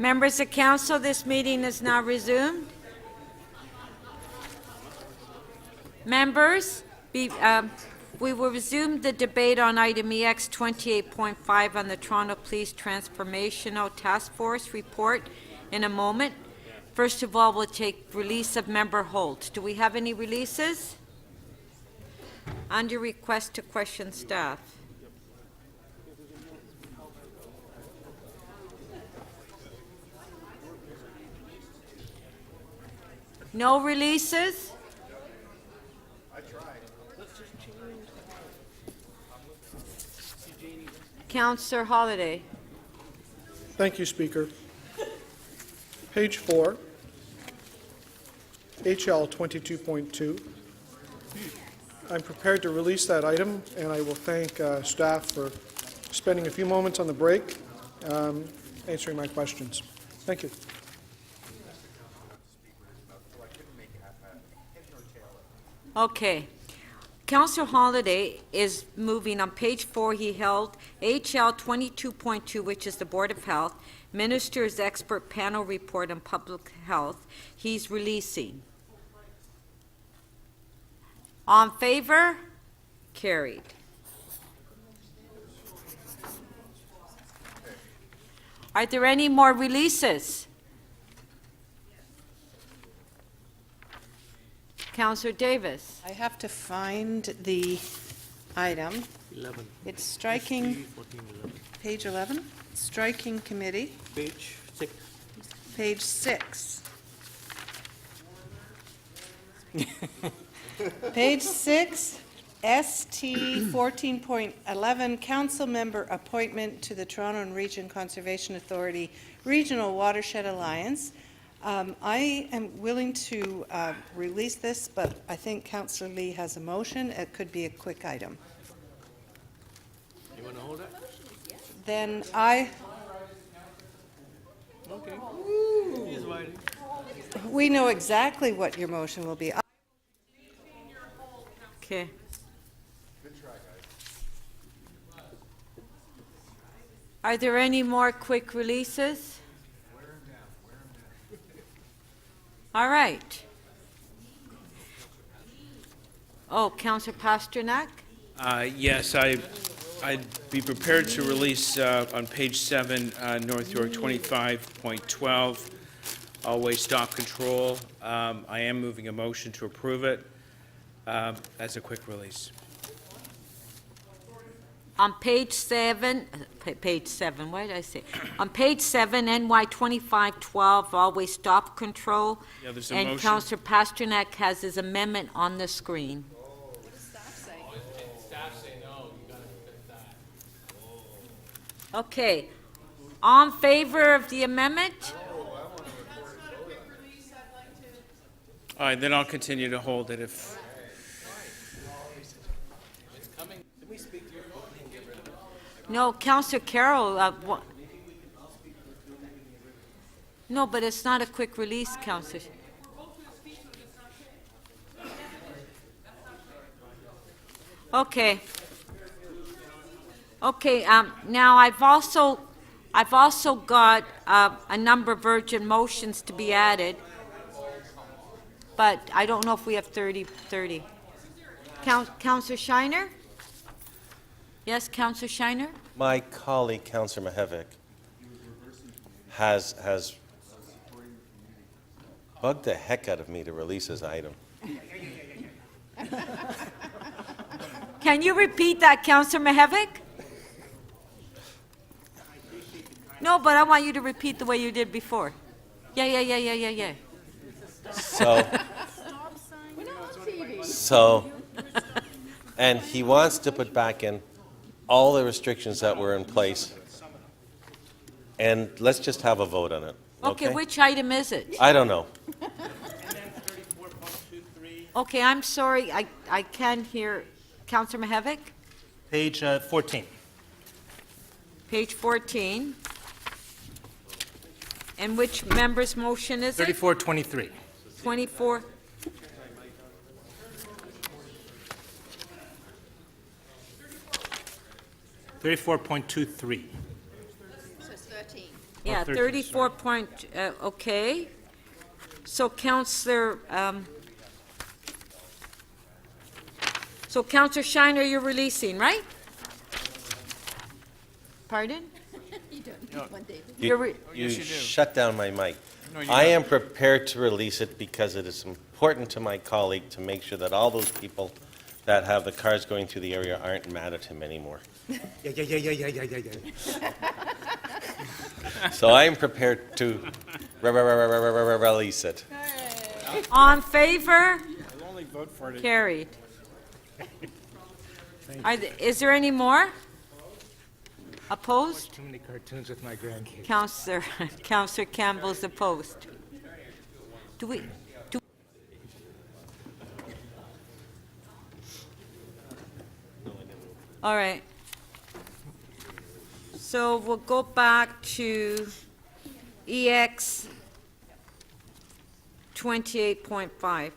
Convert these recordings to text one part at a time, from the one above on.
Members of council, this meeting is now resumed. Members, we will resume the debate on item EX 28.5 on the Toronto Police Transformational Task Force report in a moment. First of all, we'll take release of Member Holt. Do we have any releases? Under request to question staff. No releases? Councillor Holiday. Thank you, Speaker. Page 4, HL 22.2. I'm prepared to release that item, and I will thank staff for spending a few moments on the break answering my questions. Thank you. Okay. Councillor Holiday is moving on page 4. He held HL 22.2, which is the Board of Health, Minister's Expert Panel Report on Public Health. He's releasing. On favor? Carried. Are there any more releases? Councillor Davis. I have to find the item. 11. It's striking, 14, 11. page 11, striking committee, Page 6. page 6. Page 6, ST 14.11, council member appointment to the Toronto and Region Conservation Authority Regional Watershed Alliance. I am willing to release this, but I think Councillor Lee has a motion. It could be a quick item. You want to hold it? Then Okay. He's waiting. we know exactly what your motion will be. Okay. Are there any more quick releases? All right. Oh, Councillor Pasternak? Yes, I'd be prepared to release on page 7, North York 25.12, always stop control. I am moving a motion to approve it as a quick release. On page 7, what did I say? On page 7, NY 2512, always stop control. Yeah, there's a And motion. Councillor Pasternak has his amendment on the screen. Okay. On favor of the amendment? All right, then I'll continue to hold it if... No, Councillor Carroll, no, but it's not a quick release, Councillor. Okay. Okay, now I've also got a number of urgent motions to be added, but I don't know if we have 30. Councillor Shiner? Yes, Councillor Shiner? My colleague, Councillor Mihevik, has bugged the heck out of me to release his item. Can you repeat that, Councillor Mihevik? No, but I want you to repeat the way you did before. Yeah. So, and he wants to put back in all the restrictions that were in place, and let's just have a vote on it. Okay, which item is it? I don't know. Okay, I'm sorry, I can't hear. Councillor Mihevik? Page 14. Page 14. And which member's motion is it? 3423. 24. $34.23. So it's 13. Yeah, 13, 34 point, okay. So Counselor, Counselor Shiner, you're releasing, right? Pardon? You're re- You shut down my mic. I am prepared to release it because it is important to my colleague to make sure that all those people that have the cars going through the area aren't mad at him anymore. So I am prepared to release it. On favor? Carried. Is there any more? Opposed? Too many cartoons with my grandkids. Counselor Campbell's opposed. Do we, all right. So we'll go back to EX 28.5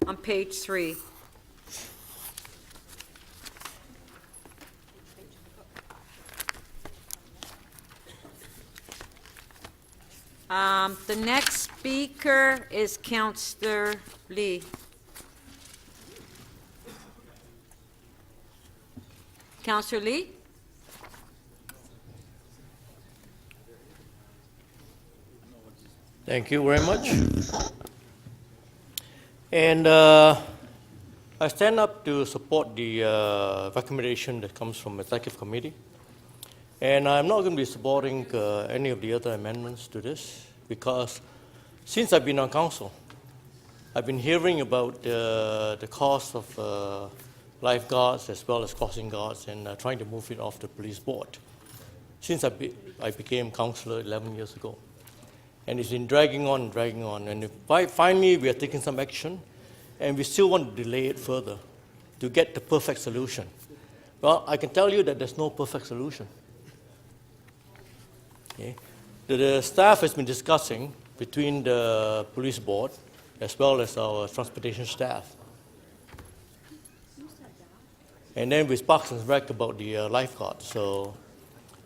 on page 3. The next speaker is Counselor Lee. Counselor Lee? Thank you very much. And I stand up to support the recommendation that comes from the Executive Committee. And I'm not going to be supporting any of the other amendments to this because since I've been on council, I've been hearing about the cost of lifeguards as well as crossing guards and trying to move it off the police board since I became councillor 11 years ago. And it's been dragging on. And finally, we are taking some action, and we still want to delay it further to get the perfect solution. Well, I can tell you that there's no perfect solution. Okay? The staff has been discussing between the police board as well as our transportation staff. And then with Parks and Rec about the lifeguards. So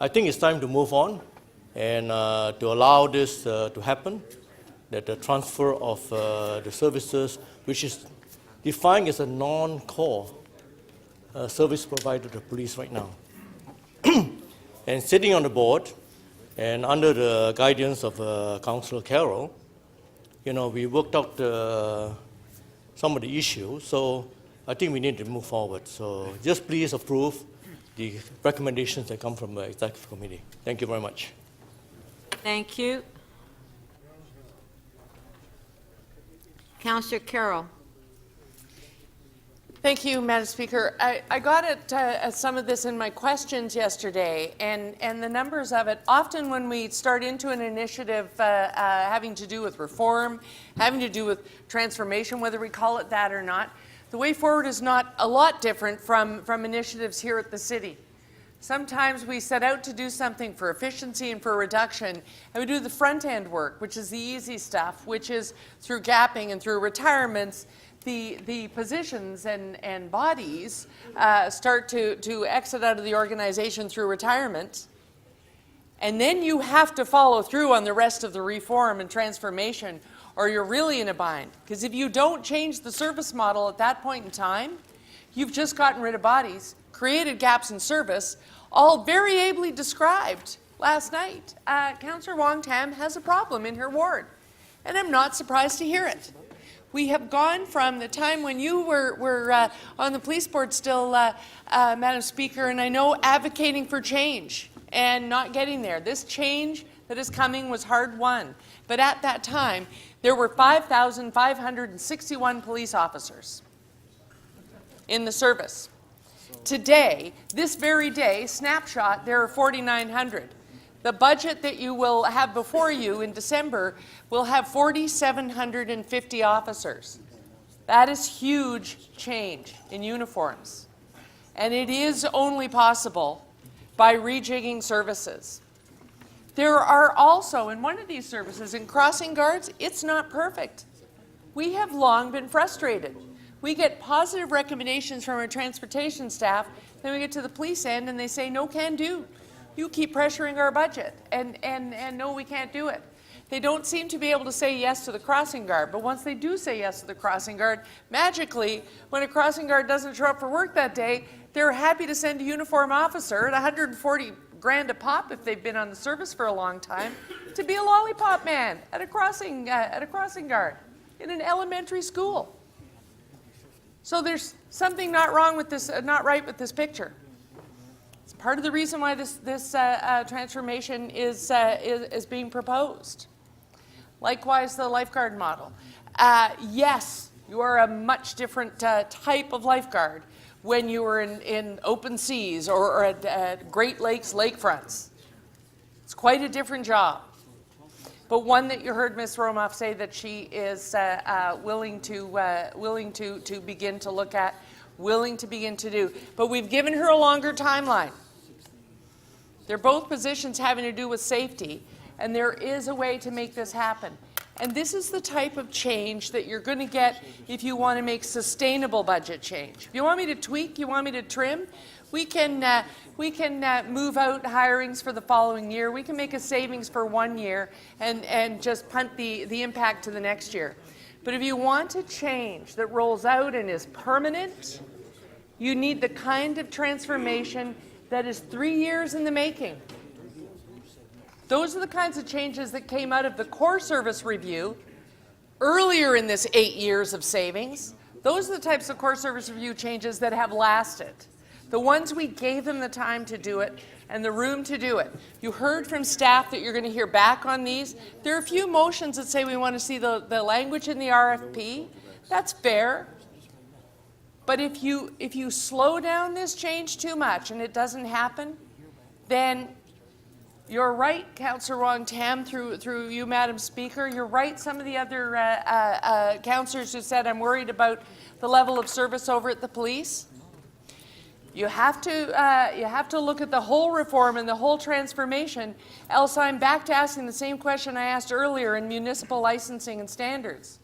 I think it's time to move on and to allow this to happen, that the transfer of the services, which is defined as a non-core service provider to the police right now. And sitting on the board, and under the guidance of Councillor Carroll, we worked out some of the issues. So I think we need to move forward. So just please approve the recommendations that come from the Executive Committee. Thank you very much. Thank you. Counselor Carroll. Thank you, Madam Speaker. I got at some of this in my questions yesterday, and the numbers of it. Often when we start into an initiative having to do with reform, having to do with transformation, whether we call it that or not, the way forward is not a lot different from initiatives here at the city. Sometimes we set out to do something for efficiency and for reduction, and we do the front-end work, which is the easy stuff, which is through gapping and through retirements. The positions and bodies start to exit out of the organization through retirement, and then you have to follow through on the rest of the reform and transformation, or you're really in a bind. Because if you don't change the service model at that point in time, you've just gotten rid of bodies, created gaps in service, all very ably described last night. Councillor Wong Tam has a problem in her ward, and I'm not surprised to hear it. We have gone from the time when you were on the police board still, Madam Speaker, and I know advocating for change and not getting there. This change that is coming was hard won. But at that time, there were 5,561 police officers in the service. Today, this very day, snapshot, there are 4,900. The budget that you will have before you in December will have 4,750 officers. That is huge change in uniforms. And it is only possible by rejigging services. There are also, in one of these services, in crossing guards, it's not perfect. We have long been frustrated. We get positive recommendations from our transportation staff, then we get to the police end and they say no can do. you keep pressuring our budget, and no, we can't do it. They don't seem to be able to say yes to the crossing guard, but once they do say yes to the crossing guard, magically, when a crossing guard doesn't show up for work that day, they're happy to send a uniform officer at 140 grand a pop if they've been on the service for a long time to be a lollipop man at a crossing guard in an elementary school. So there's something not wrong with this, not right with this picture. It's part of the reason why this transformation is being proposed. Likewise, the lifeguard model. Yes, you are a much different type of lifeguard when you were in open seas or at Great Lakes lakefronts. It's quite a different job, but one that you heard Ms. Romoff say that she is willing to begin to look at, willing to begin to do. But we've given her a longer timeline. They're both positions having to do with safety, and there is a way to make this happen. And this is the type of change that you're going to get if you want to make sustainable budget change. If you want me to tweak, you want me to trim, we can move out hirings for the following year. We can make a savings for 1 year and just punt the impact to the next year. But if you want a change that rolls out and is permanent, you need the kind of transformation that is 3 years in the making. Those are the kinds of changes that came out of the core service review earlier in this 8 years of savings. Those are the types of core service review changes that have lasted. The ones we gave them the time to do it and the room to do it. You heard from staff that you're going to hear back on these. There are a few motions that say we want to see the language in the RFP. That's fair. But if you slow down this change too much and it doesn't happen, then you're right, Councillor Wong-Tam, through you, Madam Speaker. You're right, some of the other councillors who said, I'm worried about the level of service over at the police. You have to look at the whole reform and the whole transformation, else I'm back to asking the same question I asked earlier in municipal licensing and standards.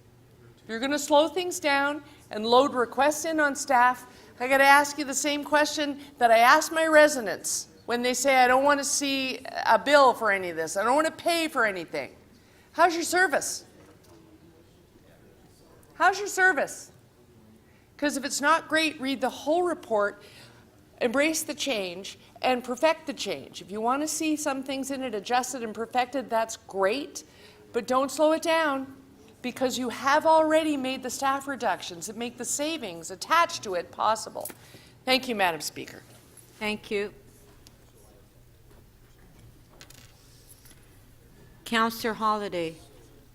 If you're going to slow things down and load requests in on staff, I got to ask you the same question that I ask my residents when they say, I don't want to see a bill for any of this. I don't want to pay for anything. How's your service? How's your service? Because if it's not great, read the whole report, embrace the change, and perfect the change. If you want to see some things in it adjusted and perfected, that's great, but don't slow it down because you have already made the staff reductions that make the savings attached to it possible. Thank you, Madam Speaker. Thank you. Councillor Holliday.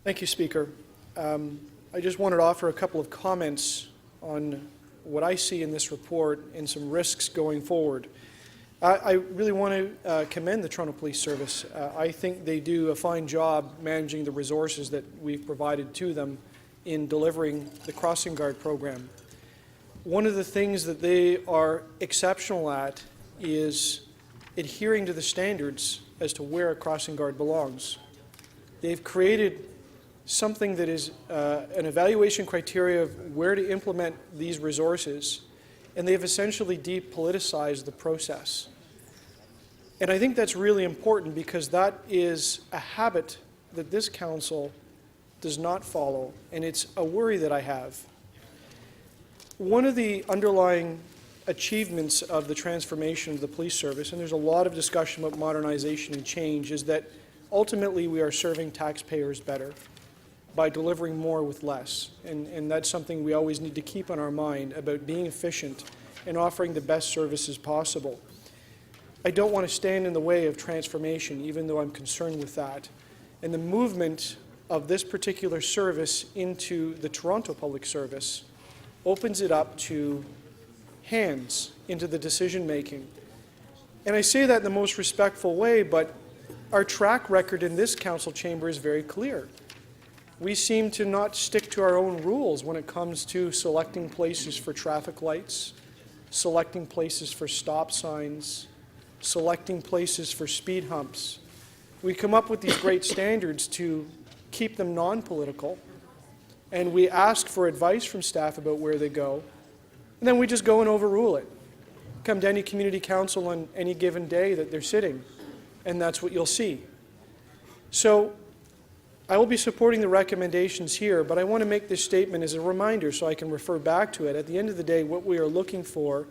Thank you, Speaker. I just wanted to offer a couple of comments on what I see in this report and some risks going forward. I really want to commend the Toronto Police Service. I think they do a fine job managing the resources that we've provided to them in delivering the crossing guard program. One of the things that they are exceptional at is adhering to the standards as to where a crossing guard belongs. They've created something that is an evaluation criteria of where to implement these resources, and they've essentially depoliticized the process. And I think that's really important because that is a habit that this council does not follow, and it's a worry that I have. One of the underlying achievements of the transformation of the police service, and there's a lot of discussion about modernization and change, is that ultimately we are serving taxpayers better by delivering more with less. And that's something we always need to keep on our mind about being efficient and offering the best services possible. I don't want to stand in the way of transformation, even though I'm concerned with that. And the movement of this particular service into the Toronto Public Service opens it up to hands into the decision-making. And I say that in the most respectful way, but our track record in this council chamber is very clear. We seem to not stick to our own rules when it comes to selecting places for traffic lights, selecting places for stop signs, selecting places for speed humps. We come up with these great standards to keep them non-political, and we ask for advice from staff about where they go, and then we just go and overrule it. come to any community council on any given day that they're sitting, and that's what you'll see. So I will be supporting the recommendations here, but I want to make this statement as a reminder so I can refer back to it. At the end of the day, what we are looking for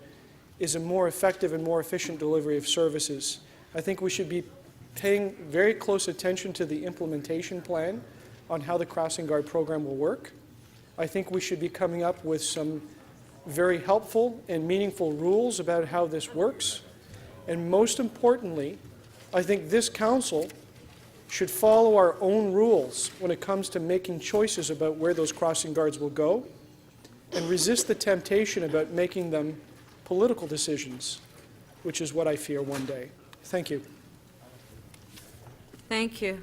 is a more effective and more efficient delivery of services. I think we should be paying very close attention to the implementation plan on how the crossing guard program will work. I think we should be coming up with some very helpful and meaningful rules about how this works. And most importantly, I think this council should follow our own rules when it comes to making choices about where those crossing guards will go, and resist the temptation about making them political decisions, which is what I fear one day. Thank you. Thank you.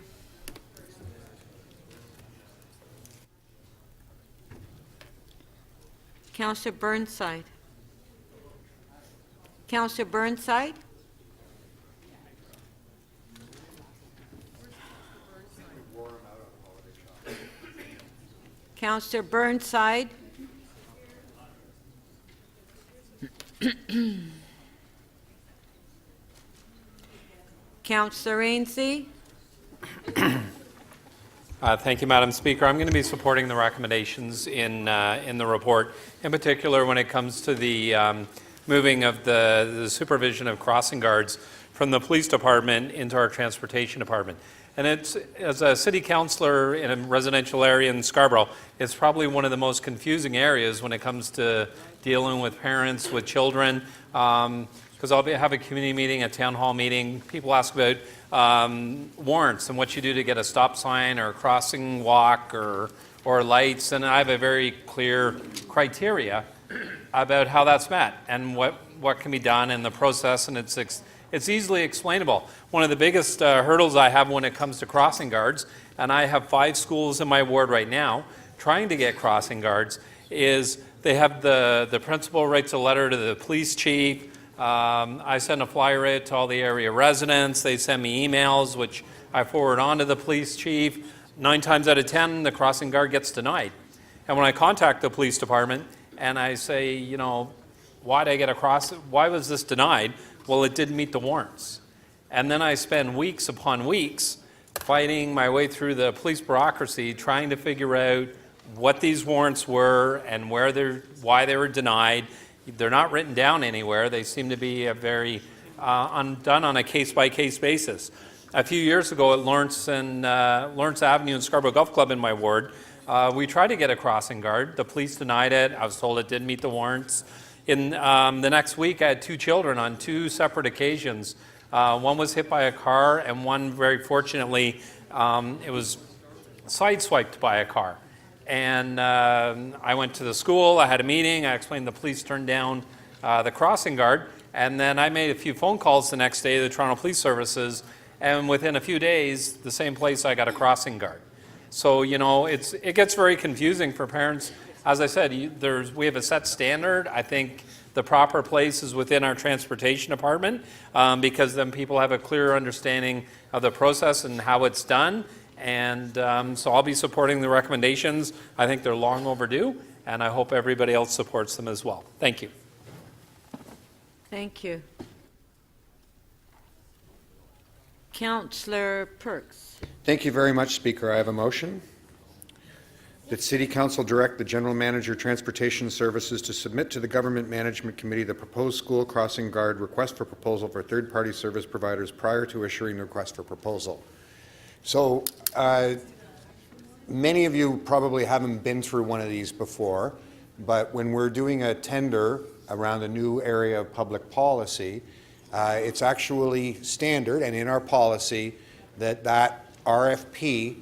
Councillor Burnside. Councillor Burnside? Councillor Burnside? Councillor Ainslie? Thank you, Madam Speaker. I'm going to be supporting the recommendations in the report, in particular when it comes to the moving of the supervision of crossing guards from the police department into our transportation department. And it's, as a city councillor in a residential area in Scarborough, it's probably one of the most confusing areas when it comes to dealing with parents, with children. Because I'll have a community meeting, a town hall meeting. People ask about warrants and what you do to get a stop sign or a crossing walk or lights. And I have a very clear criteria about how that's met and what can be done in the process, and it's easily explainable. One of the biggest hurdles I have when it comes to crossing guards, and I have 5 schools in my ward right now trying to get crossing guards, is they have the principal writes a letter to the police chief. I send a flyer out to all the area residents. They send me emails, which I forward on to the police chief. 9 times out of 10, the crossing guard gets denied. And when I contact the police department and I say, you know, why was this denied? Well, it didn't meet the warrants. And then I spend weeks upon weeks fighting my way through the police bureaucracy, trying to figure out what these warrants were and why they were denied. They're not written down anywhere. They seem to be done on a case-by-case basis. A few years ago at Lawrence Avenue and Scarborough Golf Club in my ward, we tried to get a crossing guard. The police denied it. I was told it didn't meet the warrants. In the next week, I had 2 children on 2 separate occasions. One was hit by a car, and one, very fortunately, it was sideswiped by a car. And I went to the school, I had a meeting, I explained the police turned down the crossing guard, and then I made a few phone calls the next day to the Toronto Police Services, and within a few days, the same place I got a crossing guard. So, you know, it gets very confusing for parents. As I said, we have a set standard. I think the proper place is within our transportation department because then people have a clearer understanding of the process and how it's done. And so I'll be supporting the recommendations. I think they're long overdue, and I hope everybody else supports them as well. Thank you. Thank you. Councillor Perks. Thank you very much, Speaker. I have a motion that City Council direct the General Manager Transportation Services to submit to the Government Management Committee the proposed school crossing guard request for proposal for third-party service providers prior to issuing the request for proposal. So many of you probably haven't been through one of these before, but when we're doing a tender around a new area of public policy, it's actually standard and in our policy that RFP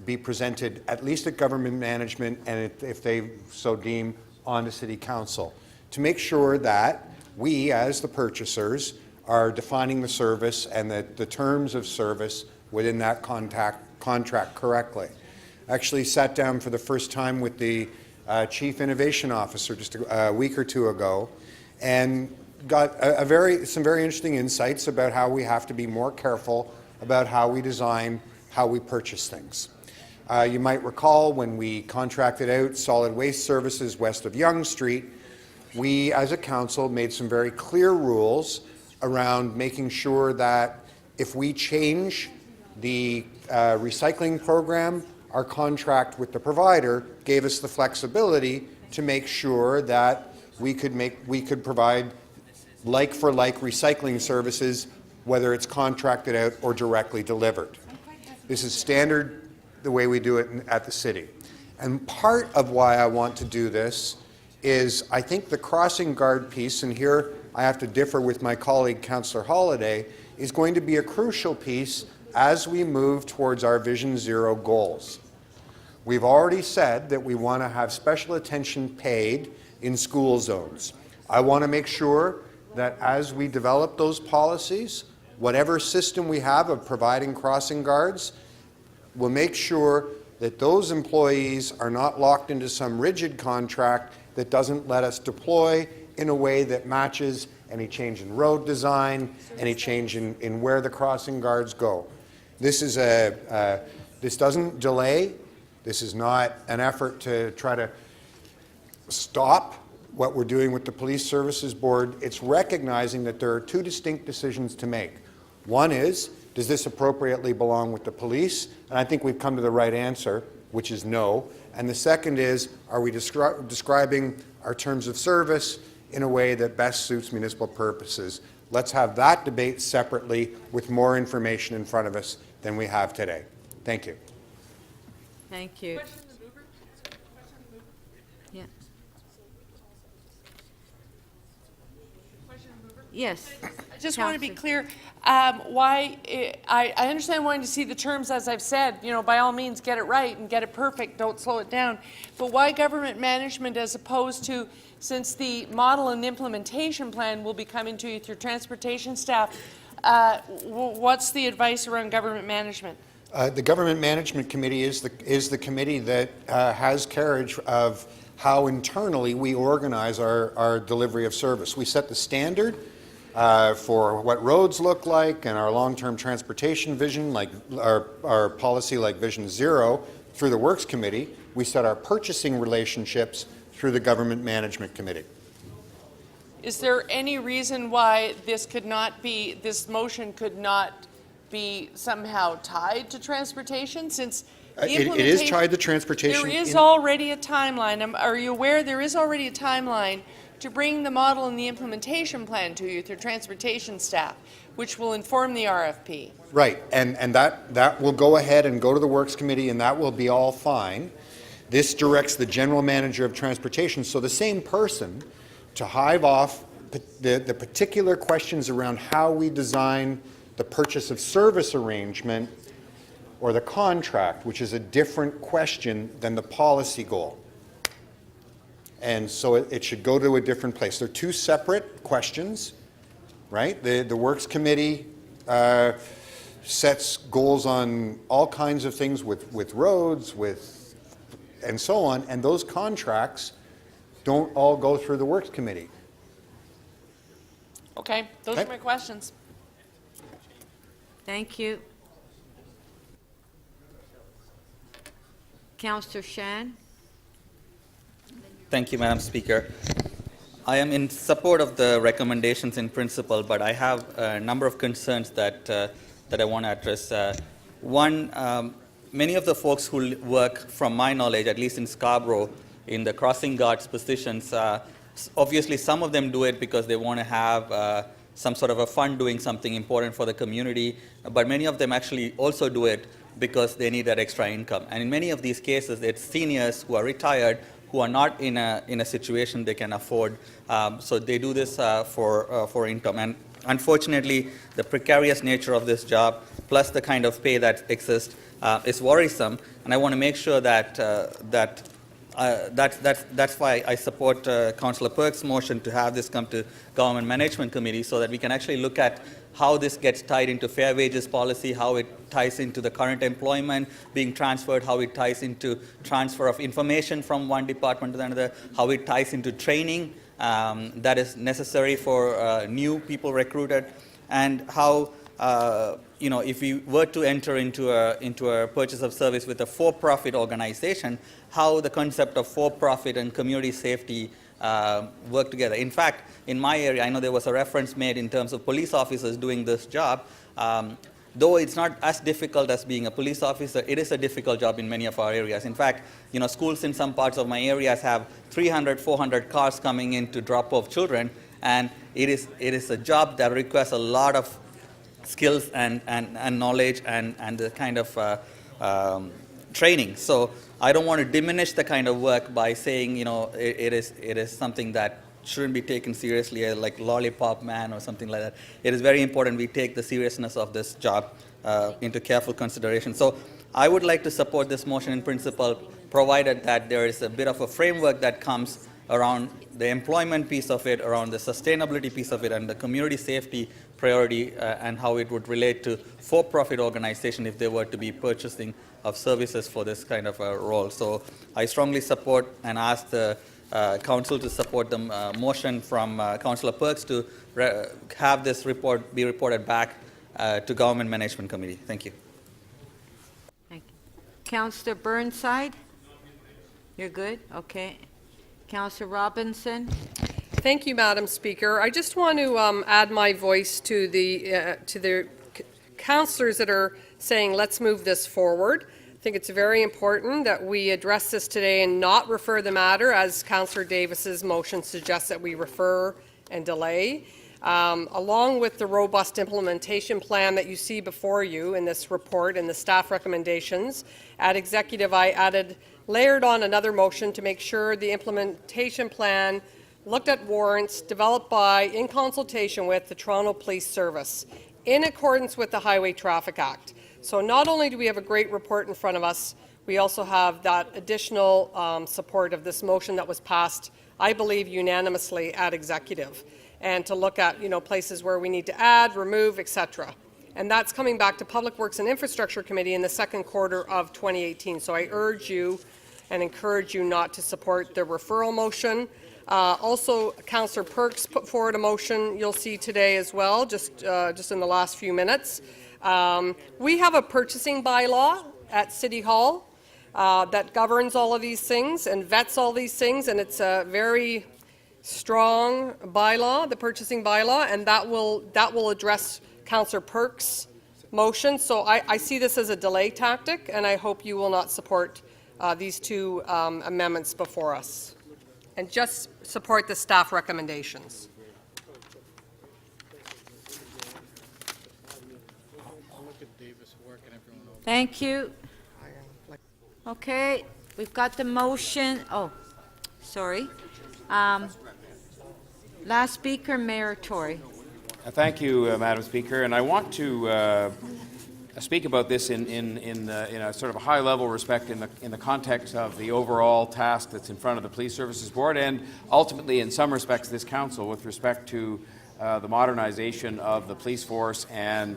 be presented at least at government management and if they so deem on to City Council to make sure that we as the purchasers are defining the service and the terms of service within that contract correctly. I actually sat down for the first time with the Chief Innovation Officer just a week or 2 ago and got some very interesting insights about how we have to be more careful about how we design, how we purchase things. You might recall when we contracted out solid waste services west of Yonge Street, we, as a council, made some very clear rules around making sure that if we change the recycling program, our contract with the provider gave us the flexibility to make sure that we could provide like-for-like recycling services, whether it's contracted out or directly delivered. This is standard the way we do it at the city. And part of why I want to do this is I think the crossing guard piece, and here I have to differ with my colleague Councillor Holliday, is going to be a crucial piece as we move towards our Vision Zero goals. We've already said that we want to have special attention paid in school zones. I want to make sure that as we develop those policies, whatever system we have of providing crossing guards, we'll make sure that those employees are not locked into some rigid contract that doesn't let us deploy in a way that matches any change in road design, any change in where the crossing guards go. This is this doesn't delay. This is not an effort to try to stop what we're doing with the Police Services Board. It's recognizing that there are two distinct decisions to make. One is, does this appropriately belong with the police? And I think we've come to the right answer, which is no. And the second is, are we describing our terms of service in a way that best suits municipal purposes? Let's have that debate separately with more information in front of us than we have today. Thank you. Thank you. Yeah. Yes. I just want to be Councillor. clear, I understand wanting to see the terms, as I've said, you know, by all means, get it right and get it perfect, don't slow it down. But why government management as opposed to, since the model and implementation plan will be coming to you through transportation staff, what's the advice around government management? The Government Management Committee is the committee that has carriage of how internally we organize our delivery of service. We set the standard for what roads look like and our long-term transportation vision, like our policy like Vision Zero, through the Works Committee. We set our purchasing relationships through the Government Management Committee. Is there any reason why this motion could not be somehow tied to transportation, since the It is tied to transportation. There is already a timeline. Are you aware there is already a timeline to bring the model and the implementation plan to you through transportation staff, which will inform the RFP? Right, and that will go ahead and go to the Works Committee, and that will be all fine. This directs the General Manager of Transportation, so the same person, to hive off the particular questions around how we design the purchase of service arrangement or the contract, which is a different question than the policy goal. And so it should go to a different place. They're two separate questions, right? The Works Committee sets goals on all kinds of things with roads, and so on, and those contracts don't all go through the Works Committee. Okay, those are my questions. Thank you. Councillor Shan. Thank you, Madam Speaker. I am in support of the recommendations in principle, but I have a number of concerns that I want to address. One, many of the folks who work, from my knowledge, at least in Scarborough, in the crossing guards positions, obviously some of them do it because they want to have some sort of a fund doing something important for the community, but many of them actually also do it because they need that extra income. And in many of these cases, it's seniors who are retired who are not in a situation they can afford, so they do this for income. And unfortunately, the precarious nature of this job, plus the kind of pay that exists, is worrisome. And I want to make sure that's why I support Councillor Perk's motion to have this come to Government Management Committee, so that we can actually look at how this gets tied into fair wages policy, how it ties into the current employment being transferred, how it ties into transfer of information from one department to another, how it ties into training that is necessary for new people recruited, and how if we were to enter into a purchase of service with a for-profit organization, how the concept of for-profit and community safety work together. In fact, in my area, I know there was a reference made in terms of police officers doing this job. Though it's not as difficult as being a police officer, it is a difficult job in many of our areas. In fact, schools in some parts of my areas have 300, 400 cars coming in to drop off children, and it is a job that requires a lot of skills and knowledge and the kind of training. So I don't want to diminish the kind of work by saying, it is something that shouldn't be taken seriously, like lollipop man or something like that. It is very important we take the seriousness of this job into careful consideration. So I would like to support this motion in principle, provided that there is a bit of a framework that comes around the employment piece of it, around the sustainability piece of it, and the community safety priority, and how it would relate to for-profit organization if they were to be purchasing of services for this kind of a role. So I strongly support and ask the Council to support the motion from Councillor Perks to have this report be reported back to Government Management Committee. Thank you. Thank you. Councillor Burnside? You're good? Okay. Councillor Robinson? Thank you, Madam Speaker. I just want to add my voice to the councillors that are saying let's move this forward. I think it's very important that we address this today and not refer the matter, as Councillor Davis's motion suggests that we refer and delay. Along with the robust implementation plan that you see before you in this report and the staff recommendations, at Executive I layered on another motion to make sure the implementation plan looked at warrants developed by, in consultation with, the Toronto Police Service, in accordance with the Highway Traffic Act. So not only do we have a great report in front of us, we also have that additional support of this motion that was passed, I believe, unanimously at Executive, and to look at places where we need to add, remove, etc. And that's coming back to Public Works and Infrastructure Committee in the second quarter of 2018. So I urge you and encourage you not to support the referral motion. Also, Councillor Perks put forward a motion you'll see today as well, just in the last few minutes. We have a purchasing bylaw at City Hall that governs all of these things and vets all these things, and it's a very strong bylaw, the purchasing bylaw, and that will address Councillor Perks' motion. So I see this as a delay tactic, and I hope you will not support these two amendments before us, and just support the staff recommendations. Thank you. Okay, we've got the motion. Oh, sorry. Last speaker, Mayor Tory. Thank you, Madam Speaker, and I want to speak about this in a sort of a high-level respect in the context of the overall task that's in front of the Police Services Board, and ultimately, in some respects, this Council with respect to the modernization of the police force and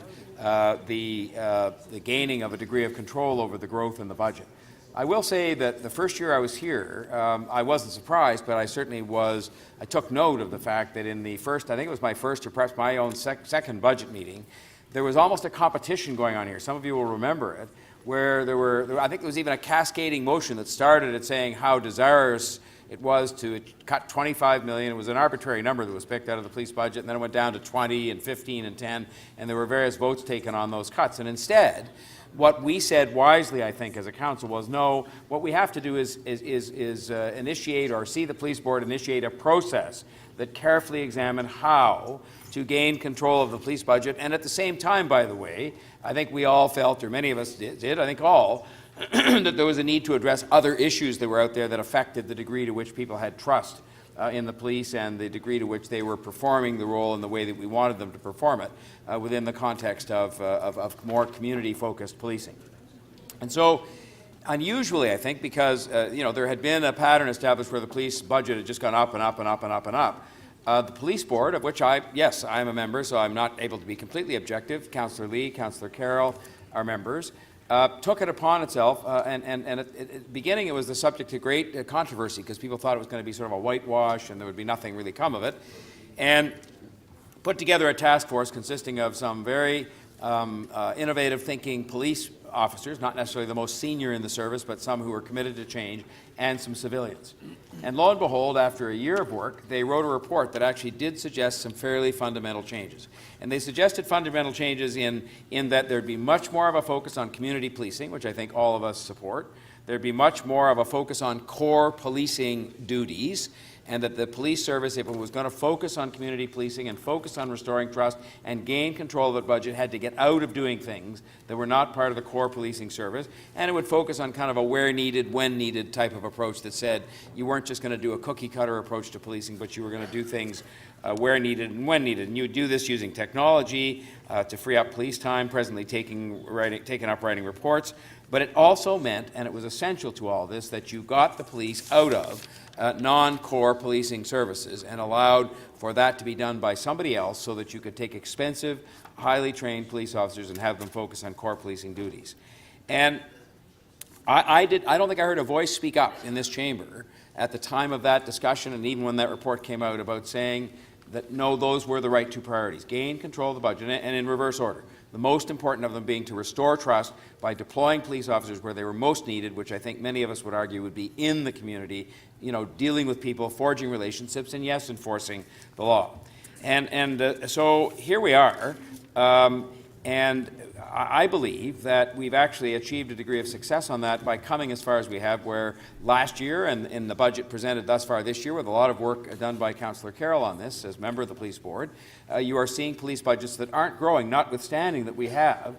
the gaining of a degree of control over the growth in the budget. I will say that the first year I was here, I wasn't surprised, but I certainly was. I took note of the fact that in the first, I think it was my first or perhaps my own second budget meeting, there was almost a competition going on here. Some of you will remember it, where I think there was even a cascading motion that started at saying how desirous it was to cut $25 million. It was an arbitrary number that was picked out of the police budget, and then it went down to 20 and 15 and 10, and there were various votes taken on those cuts. And instead, what we said wisely, I think, as a council was, no, what we have to do is initiate, or see the police board initiate, a process that carefully examine how to gain control of the police budget. And at the same time, by the way, I think we all felt, or many of us did, I think all, that there was a need to address other issues that were out there that affected the degree to which people had trust in the police and the degree to which they were performing the role in the way that we wanted them to perform it within the context of more community-focused policing. And so, unusually, I think, because there had been a pattern established where the police budget had just gone up and up and up and up and up, the police board, of which yes, I'm a member, so I'm not able to be completely objective. Councillor Lee, Councillor Carroll are members. Took it upon itself, and at the beginning it was the subject of great controversy because people thought it was going to be sort of a whitewash and there would be nothing really come of it, and put together a task force consisting of some very innovative thinking police officers, not necessarily the most senior in the service, but some who are committed to change, and some civilians. And lo and behold, after a year of work, they wrote a report that actually did suggest some fairly fundamental changes. And they suggested fundamental changes in that there'd be much more of a focus on community policing, which I think all of us support. There'd be much more of a focus on core policing duties, and that the police service, if it was going to focus on community policing and focus on restoring trust and gain control of the budget, had to get out of doing things that were not part of the core policing service, and it would focus on kind of a where needed, when needed type of approach that said you weren't just going to do a cookie-cutter approach to policing, but you were going to do things where needed and when needed. And you would do this using technology to free up police time, presently taking up writing reports. But it also meant, and it was essential to all this, that you got the police out of non-core policing services and allowed for that to be done by somebody else so that you could take expensive, highly trained police officers and have them focus on core policing duties. And I don't think I heard a voice speak up in this chamber at the time of that discussion, and even when that report came out, about saying that no, those were the right two priorities: gain control of the budget, and in reverse order. The most important of them being to restore trust by deploying police officers where they were most needed, which I think many of us would argue would be in the community, dealing with people, forging relationships, and yes, enforcing the law. And so here we are, and I believe that we've actually achieved a degree of success on that by coming as far as we have, where last year and in the budget presented thus far this year, with a lot of work done by Councillor Carroll on this as member of the police board, you are seeing police budgets that aren't growing, notwithstanding that we have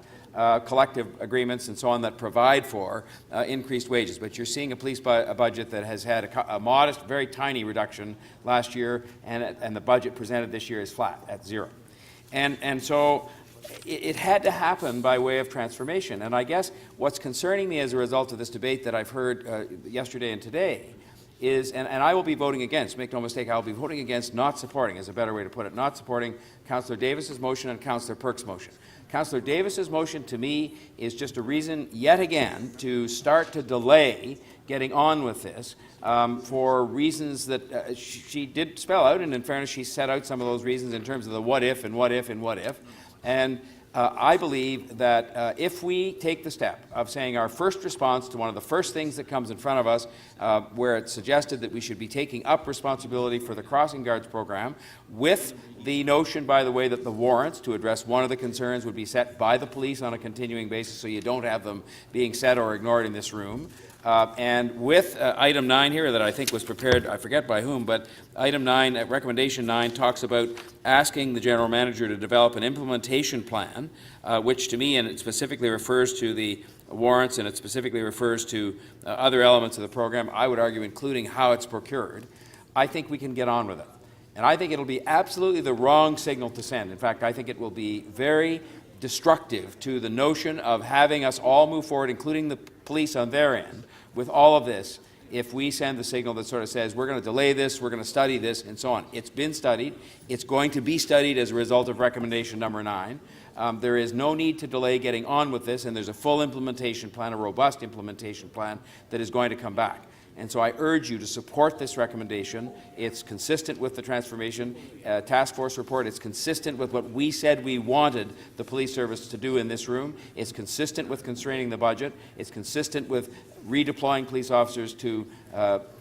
collective agreements and so on that provide for increased wages. But you're seeing a police budget that has had a modest, very tiny reduction last year, and the budget presented this year is flat at zero. And so it had to happen by way of transformation. And I guess what's concerning me as a result of this debate that I've heard yesterday and today is, and I will be voting against, make no mistake, I will be voting against, not supporting, is a better way to put it, not supporting Councillor Davis's motion and Councillor Perk's motion. Councillor Davis's motion, to me, is just a reason, yet again, to start to delay getting on with this for reasons that she did spell out, and in fairness, she set out some of those reasons in terms of the what if and what if and what if. And I believe that if we take the step of saying our first response to one of the first things that comes in front of us, where it's suggested that we should be taking up responsibility for the crossing guards program, with the notion, by the way, that the warrants to address one of the concerns would be set by the police on a continuing basis, so you don't have them being set or ignored in this room. And with item 9 here that I think was prepared, I forget by whom, but item 9, recommendation 9, talks about asking the general manager to develop an implementation plan, which to me, and it specifically refers to the warrants and it specifically refers to other elements of the program, I would argue including how it's procured. I think we can get on with it. And I think it'll be absolutely the wrong signal to send. In fact, I think it will be very destructive to the notion of having us all move forward, including the police on their end, with all of this, if we send the signal that sort of says, we're going to delay this, we're going to study this, and so on. It's been studied. It's going to be studied as a result of recommendation number 9. There is no need to delay getting on with this, and there's a full implementation plan, a robust implementation plan that is going to come back. And so I urge you to support this recommendation. It's consistent with the Transformation Task Force report. It's consistent with what we said we wanted the police service to do in this room. It's consistent with constraining the budget. It's consistent with redeploying police officers to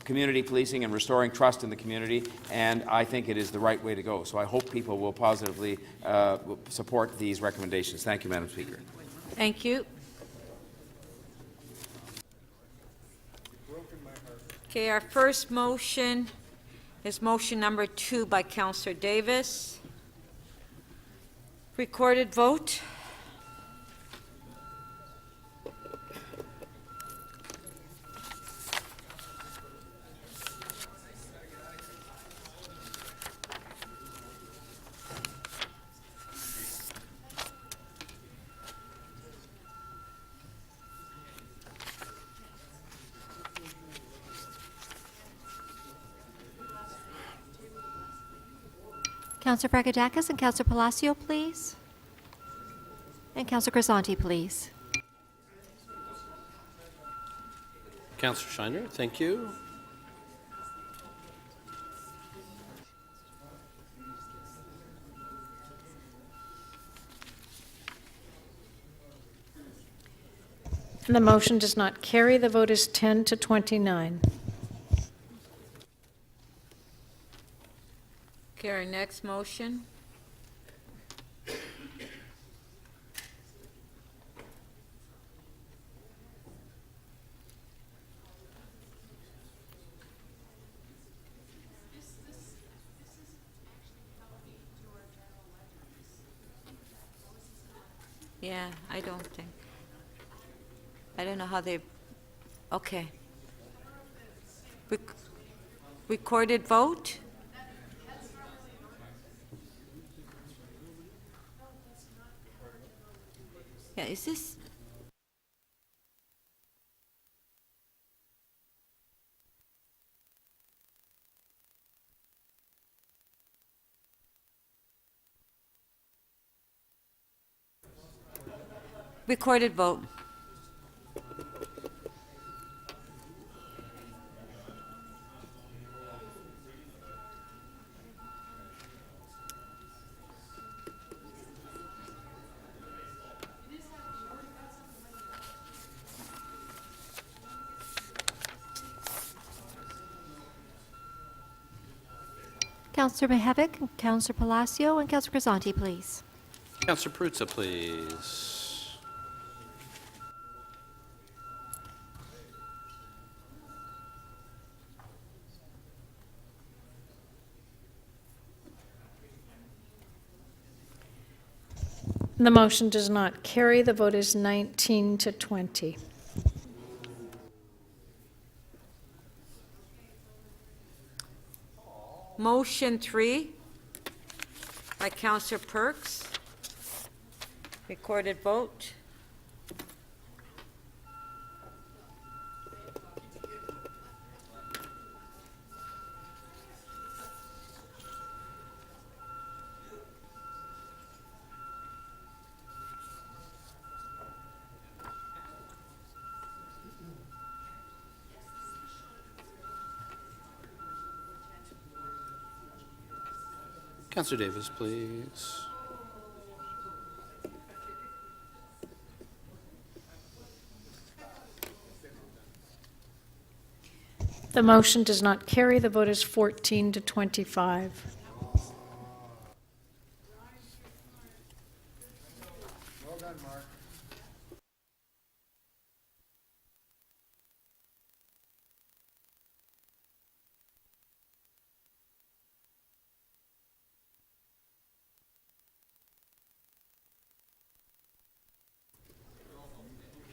community policing and restoring trust in the community. And I think it is the right way to go. So I hope people will positively support these recommendations. Thank you, Madam Speaker. Thank you. Okay, our first motion is motion number 2 by Councillor Davis. Recorded vote. Councillor Bragadakis and Councillor Palacio, please. And Councillor Grisanti, please. Councillor Shiner, thank you. The motion does not carry. The vote is 10 to 29. Okay, our next motion. Yeah, I don't know how they, okay. Recorded vote? Yeah, is this? Recorded vote. Councillor Mihevc, Councillor Palacio, and Councillor Crisanti, please. Councillor Perruzza, please. The motion does not carry. The vote is 19 to 20. Motion 3 by Councillor Perks. Recorded vote. Councillor Davis, please. The motion does not carry. The vote is 14 to 25. Well done, Mark.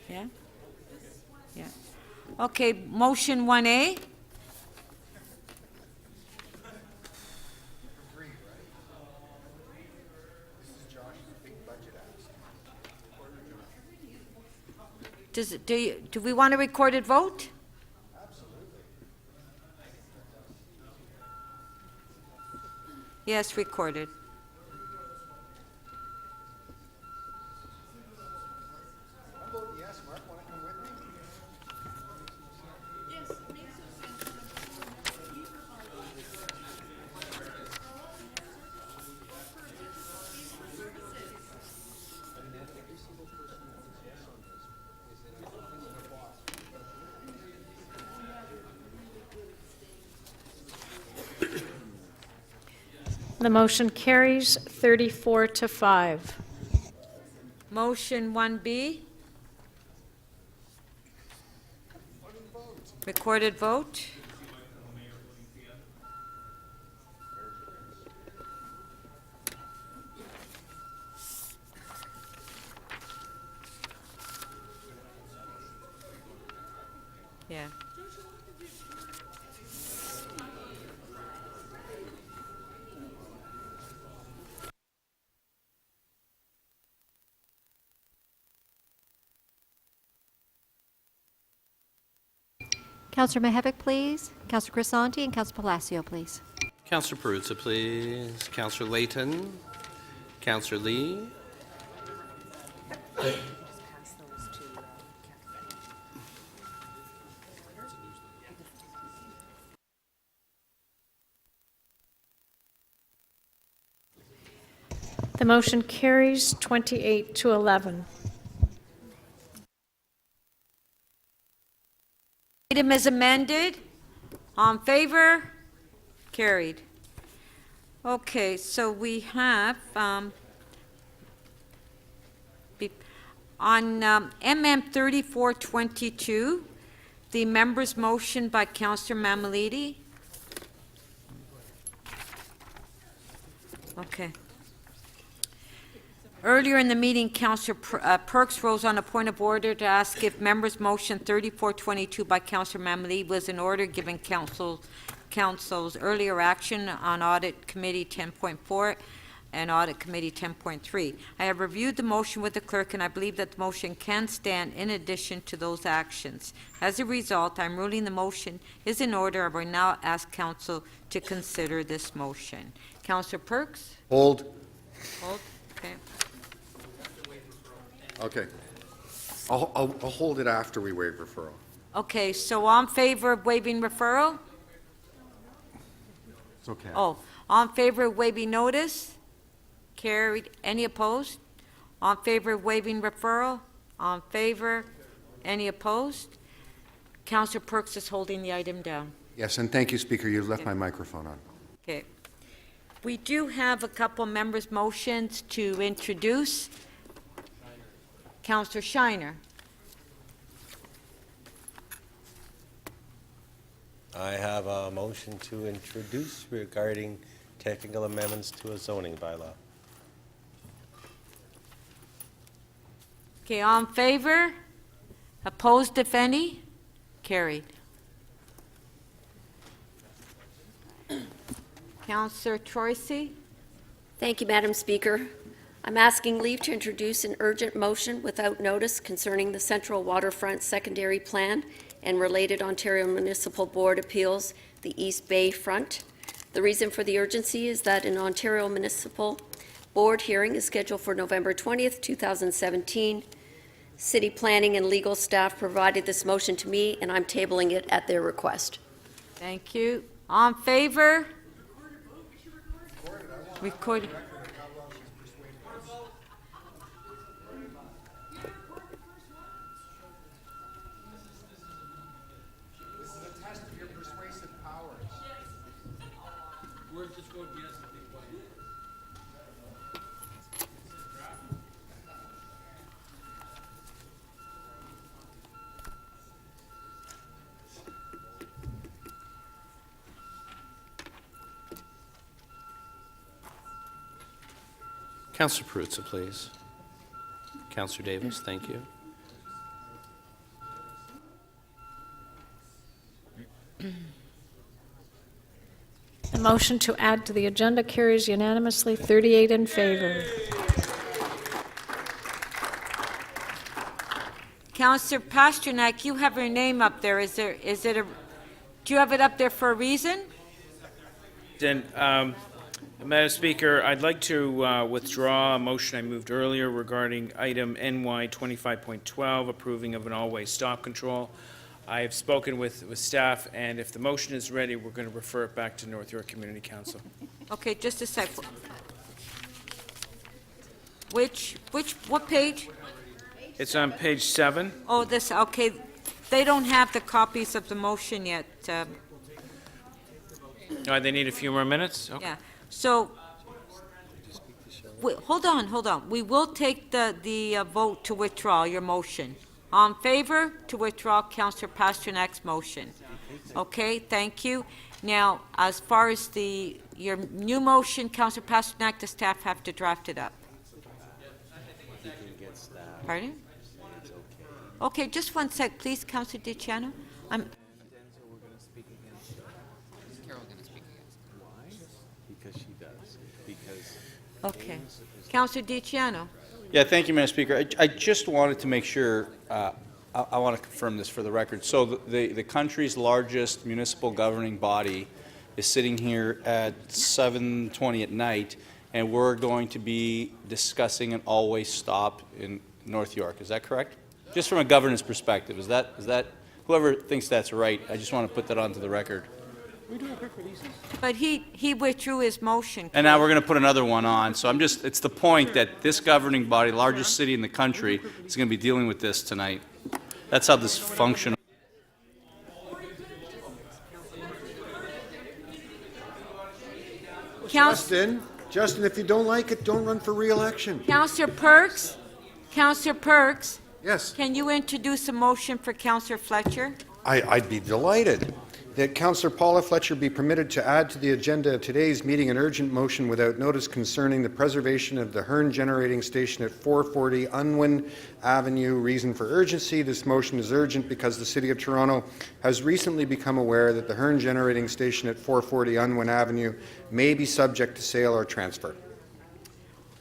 Yeah? Yeah. Okay, motion 1A. Do we want a recorded vote? Yes, recorded. I vote yes, Mark. Want to come with me? The motion carries 34 to 5. Motion 1B. Recorded vote. Yeah. Councillor Mihevc, please. Councillor Crisanti and Councillor Palacio, please. Councillor Perruzza, please. Councillor Layton. Councillor Lee. The motion carries 28 to 11. item is amended. All in favor? Carried. Okay, so we have, on MM 3422, the member's motion by Councillor Mamalidi. Okay. Earlier in the meeting, Councillor Perks rose on a point of order to ask if members' motion 3422 by Councillor Mamalidi was in order, given Council's earlier action on Audit Committee 10.4 and Audit Committee 10.3. I have reviewed the motion with the clerk, and I believe that the motion can stand in addition to those actions. As a result, I'm ruling the motion is in order. I will now ask Council to consider this motion. Councillor Perks? Hold. Hold. Okay. Okay. I'll hold it after we waive referral. Okay, so all in favor of waiving referral? It's okay. Oh, all in favor of waiving notice? Carried. Any opposed? All in favor of waiving referral? All in favor? Any opposed? Councillor Perks is holding the item down. Yes, and thank you, Speaker. You left my microphone on. Okay. We do have a couple members' motions to introduce. Councillor Shiner. I have a motion to introduce regarding technical amendments to a zoning bylaw. Okay, all in favor? Opposed, if any? Carried. Councillor Troisi? Thank you, Madam Speaker. I'm asking leave to introduce an urgent motion without notice concerning the Central Waterfront Secondary Plan and related Ontario Municipal Board appeals, the East Bay Front. The reason for the urgency is that an Ontario Municipal Board hearing is scheduled for November 20th, 2017. City planning and legal staff provided this motion to me, and I'm tabling it at their request. Thank you. All in favor? Recorded. Councillor Perruzza, please. Councillor Davis, thank you. The motion to add to the agenda carries unanimously, 38 in favor. Councillor Pasternak, you have your name up there. Do you have it up there for a reason? Then, Madam Speaker, I'd like to withdraw a motion I moved earlier regarding item NY 25.12, approving of an all-way stop control. I have spoken with staff, and if the motion is ready, we're going to refer it back to North York Community Council. Okay, just a sec. What page? It's on page 7. Oh, this, okay. They don't have the copies of the motion yet. They need a few more minutes? Okay. Yeah. So, hold on. We will take the vote to withdraw your motion. All in favor to withdraw Councillor Pasternak's motion? Okay, thank you. Now, as far as your new motion, Councillor Pasternak, the staff have to draft it up. Pardon? Okay, just one sec, please, Councillor DiCiano. Okay. Councillor DiCiano. Yeah, thank you, Madam Speaker. I just wanted to make sure, I want to confirm this for the record. So the country's largest municipal governing body is sitting here at 7:20 at night, and we're going to be discussing an all-way stop in North York. Is that correct? Just from a governance perspective, is that whoever thinks that's right, I just want to put that onto the record. But he withdrew his motion. And now we're going to put another one on. So it's the point that this governing body, largest city in the country, is going to be dealing with this tonight. That's how this functions. Justin, if you don't like it, don't run for re-election. Councillor Perks? Councillor Perks? Yes. Can you introduce a motion for Councillor Fletcher? I'd be delighted that Councillor Paula Fletcher be permitted to add to the agenda of today's meeting an urgent motion without notice concerning the preservation of the Hearn Generating Station at 440 Unwin Avenue. Reason for urgency: this motion is urgent because the City of Toronto has recently become aware that the Hearn Generating Station at 440 Unwin Avenue may be subject to sale or transfer.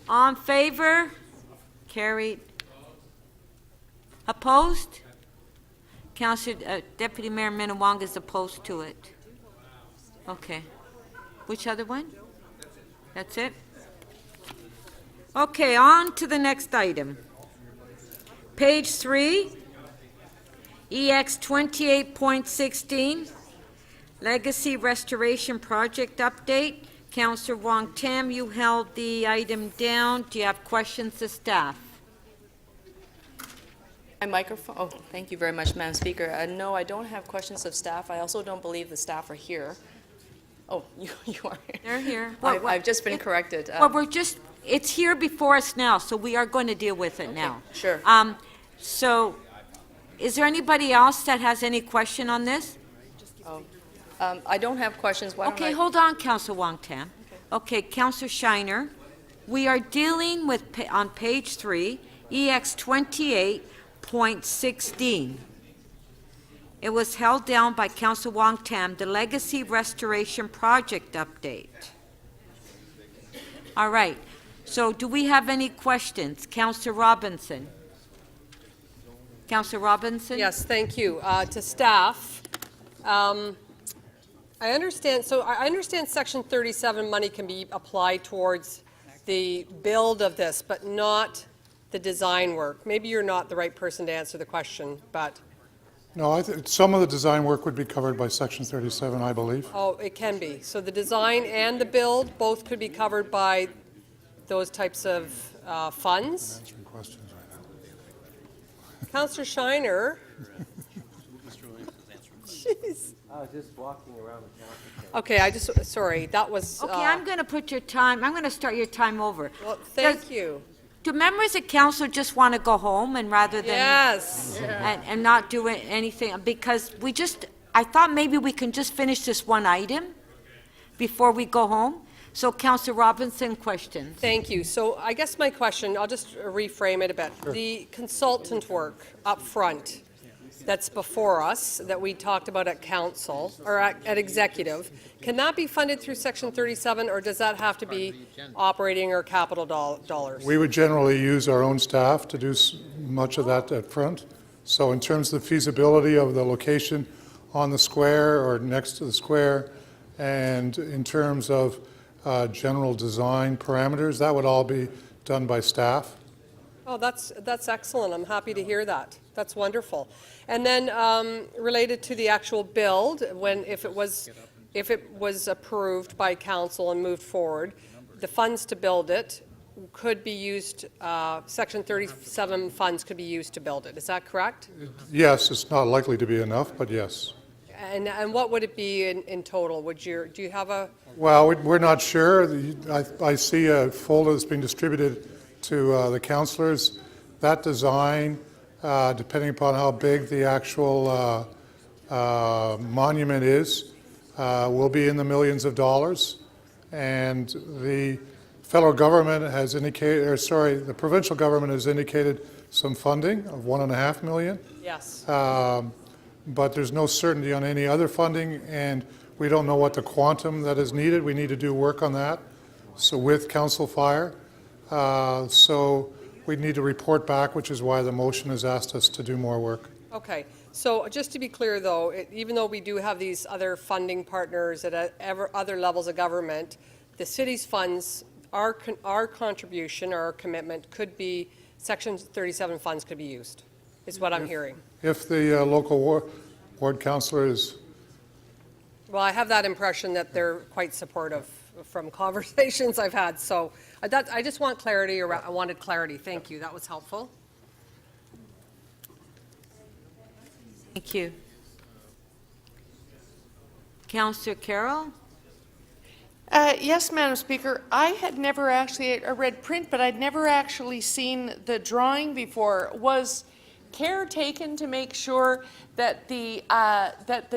On favor? Carried. Opposed? Councillor, Deputy Mayor Minawanga is opposed to it. Okay. Which other one? That's it? Okay, on to the next item. Page 3, EX 28.16, Legacy Restoration Project Update. Councillor Wong Tam, you held the item down. Do you have questions to staff? My microphone. Oh, thank you very much, Madam Speaker. No, I don't have questions of staff. I also don't believe the staff are here. Oh, you are. They're here. I've just been corrected. Well, it's here before us now, so we are going to deal with it now. Sure. So, is there anybody else that has any question on this? Oh, I don't have questions. Why Okay, don't I? hold on, Councillor Wong Tam. Okay, Councillor Shiner, we are dealing with, on page 3, EX 28.16. It was held down by Councillor Wong Tam, the Legacy Restoration Project Update. All right. So do we have any questions? Councillor Robinson. Councillor Robinson? Yes, thank you. To staff, I understand Section 37 money can be applied towards the build of this, but not the design work. Maybe you're not the right person to answer the question, but... No, some of the design work would be covered by Section 37, I believe. Oh, it can be. So the design and the build both could be covered by those types of funds? Answering questions right now. Councillor Shiner. Jeez. I was just walking around the council. Okay, sorry, that was... Okay, I'm going to put your time, I'm going to start your time over. Well, thank you. Do members of council just want to go home and rather than... Yes. And not do anything? Because I thought maybe we can just finish this one item before we go home. So Councillor Robinson, questions. Thank you. So I guess my question, I'll just reframe it a bit. Sure. The consultant work up front that's before us, that we talked about at council, or at executive, can that be funded through Section 37, or does that have to be operating or capital dollars? We would generally use our own staff to do much of that up front. So in terms of the feasibility of the location on the square or next to the square, and in terms of general design parameters, that would all be done by staff. Oh, that's excellent. I'm happy to hear that. That's wonderful. And then related to the actual build, if it was approved by council and moved forward, the funds to build it could be used. Section 37 funds could be used to build it. Is that correct? Yes, it's not likely to be enough, but yes. And what would it be in total? Do you have a? Well, we're not sure. I see a folder that's being distributed to the councillors. That design, depending upon how big the actual monument is, will be in the millions of dollars. And the federal government has indicated, the provincial government has indicated some funding of $1.5 million. Yes. But there's no certainty on any other funding, and we don't know what the quantum that is needed. We need to do work on that. So with Council Fire. So we need to report back, which is why the motion has asked us to do more work. Okay. So just to be clear, though, even though we do have these other funding partners at other levels of government, the city's funds, our contribution, our commitment could be, Section 37 funds could be used, is what I'm hearing. If the local ward councillor is... Well, I have that impression that they're quite supportive from conversations I've had. So I just want clarity, or I wanted clarity. Thank you. That was helpful. Thank you. Councillor Carroll? Yes, Madam Speaker. I had never actually read print, but I'd never actually seen the drawing before. Was care taken to make sure that the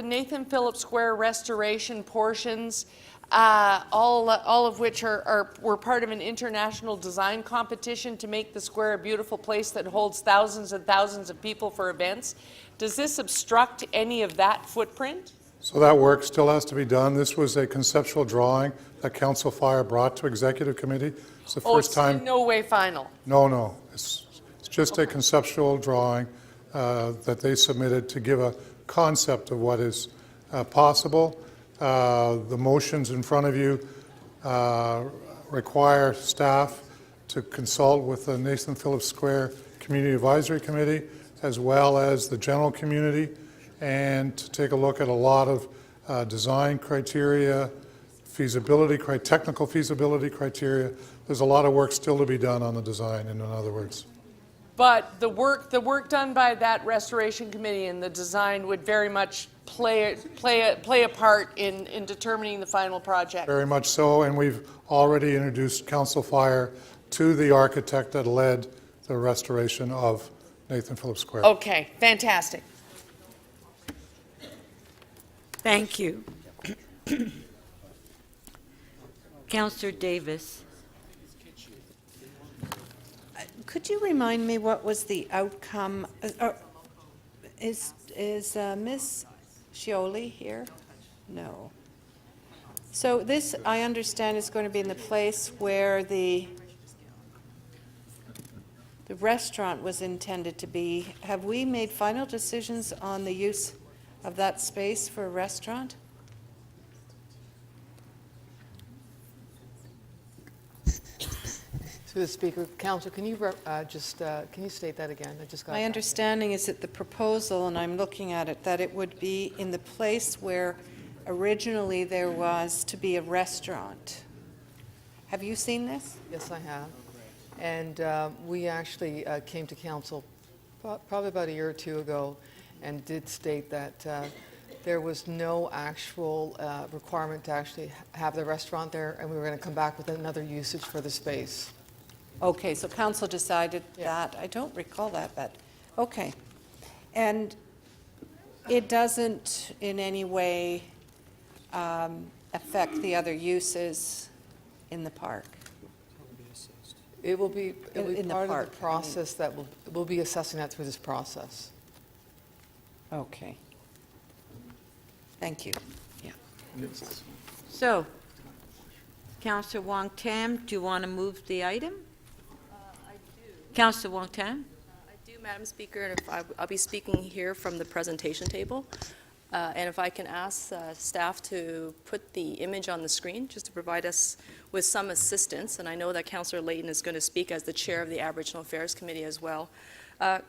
Nathan Phillips Square restoration portions, all of which were part of an international design competition to make the square a beautiful place that holds thousands and thousands of people for events, does this obstruct any of that footprint? So that work still has to be done. This was a conceptual drawing that Council Fire brought to Executive Committee. It's the first time. In no way final. No. It's just a conceptual drawing that they submitted to give a concept of what is possible. The motions in front of you require staff to consult with the Nathan Phillips Square Community Advisory Committee as well as the general community, and to take a look at a lot of design criteria, technical feasibility criteria. There's a lot of work still to be done on the design, in other words. But the work done by that restoration committee and the design would very much play a part in determining the final project. Very much so, and we've already introduced Council Fire to the architect that led the restoration of Nathan Phillips Square. Okay, fantastic. Thank you. Councillor Davis. Could you remind me what was the outcome? Is Ms. Scioli here? No. So this, I understand, is going to be in the place where the restaurant was intended to be. Have we made final decisions on the use of that space for a restaurant? Through the Speaker, Councillor, can you can you state that again? I just got My understanding is that the proposal, and I'm looking at it, that it would be in the place where originally there was to be a restaurant. Have you seen this? Yes, I have. And we actually came to Council probably about a year or two ago and did state that there was no actual requirement to actually have the restaurant there, and we were going to come back with another usage for the space. Okay, so council decided that. I don't recall that, but okay. And it doesn't in any way affect the other uses in the park? It will be In the part park, of the process that we'll be assessing that through this process. Okay. Thank you. Yeah. So, Councillor Wong Tam, do you want to move the item? I do. Councillor Wong Tam? I do, Madam Speaker, and I'll be speaking here from the presentation table. And if I can ask staff to put the image on the screen, just to provide us with some assistance. And I know that Councillor Layton is going to speak as the chair of the Aboriginal Affairs Committee as well.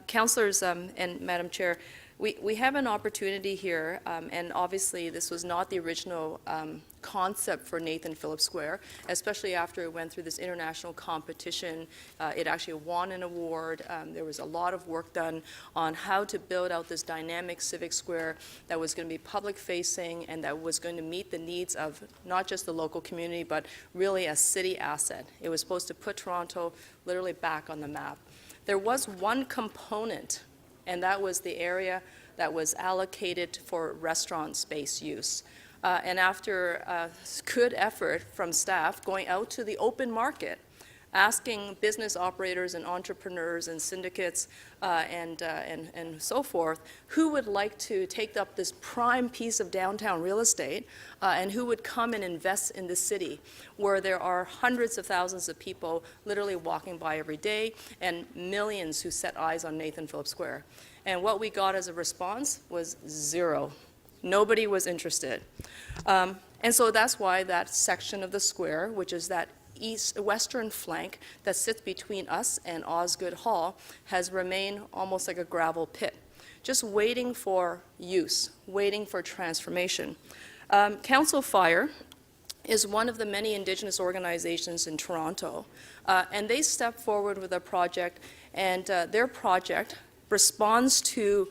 Councillors and Madam Chair, we have an opportunity here, and obviously this was not the original concept for Nathan Phillips Square, especially after it went through this international competition. It actually won an award. There was a lot of work done on how to build out this dynamic civic square that was going to be public-facing and that was going to meet the needs of not just the local community, but really a city asset. It was supposed to put Toronto literally back on the map. There was one component, and that was the area that was allocated for restaurant space use. And after good effort from staff going out to the open market, asking business operators and entrepreneurs and syndicates and so forth, who would like to take up this prime piece of downtown real estate and who would come and invest in the city where there are hundreds of thousands of people literally walking by every day and millions who set eyes on Nathan Phillips Square. And what we got as a response was zero. Nobody was interested. And so that's why that section of the square, which is that western flank that sits between us and Osgood Hall, has remained almost like a gravel pit, just waiting for use, waiting for transformation. Council Fire is one of the many Indigenous organizations in Toronto, and they stepped forward with a project, and their project responds to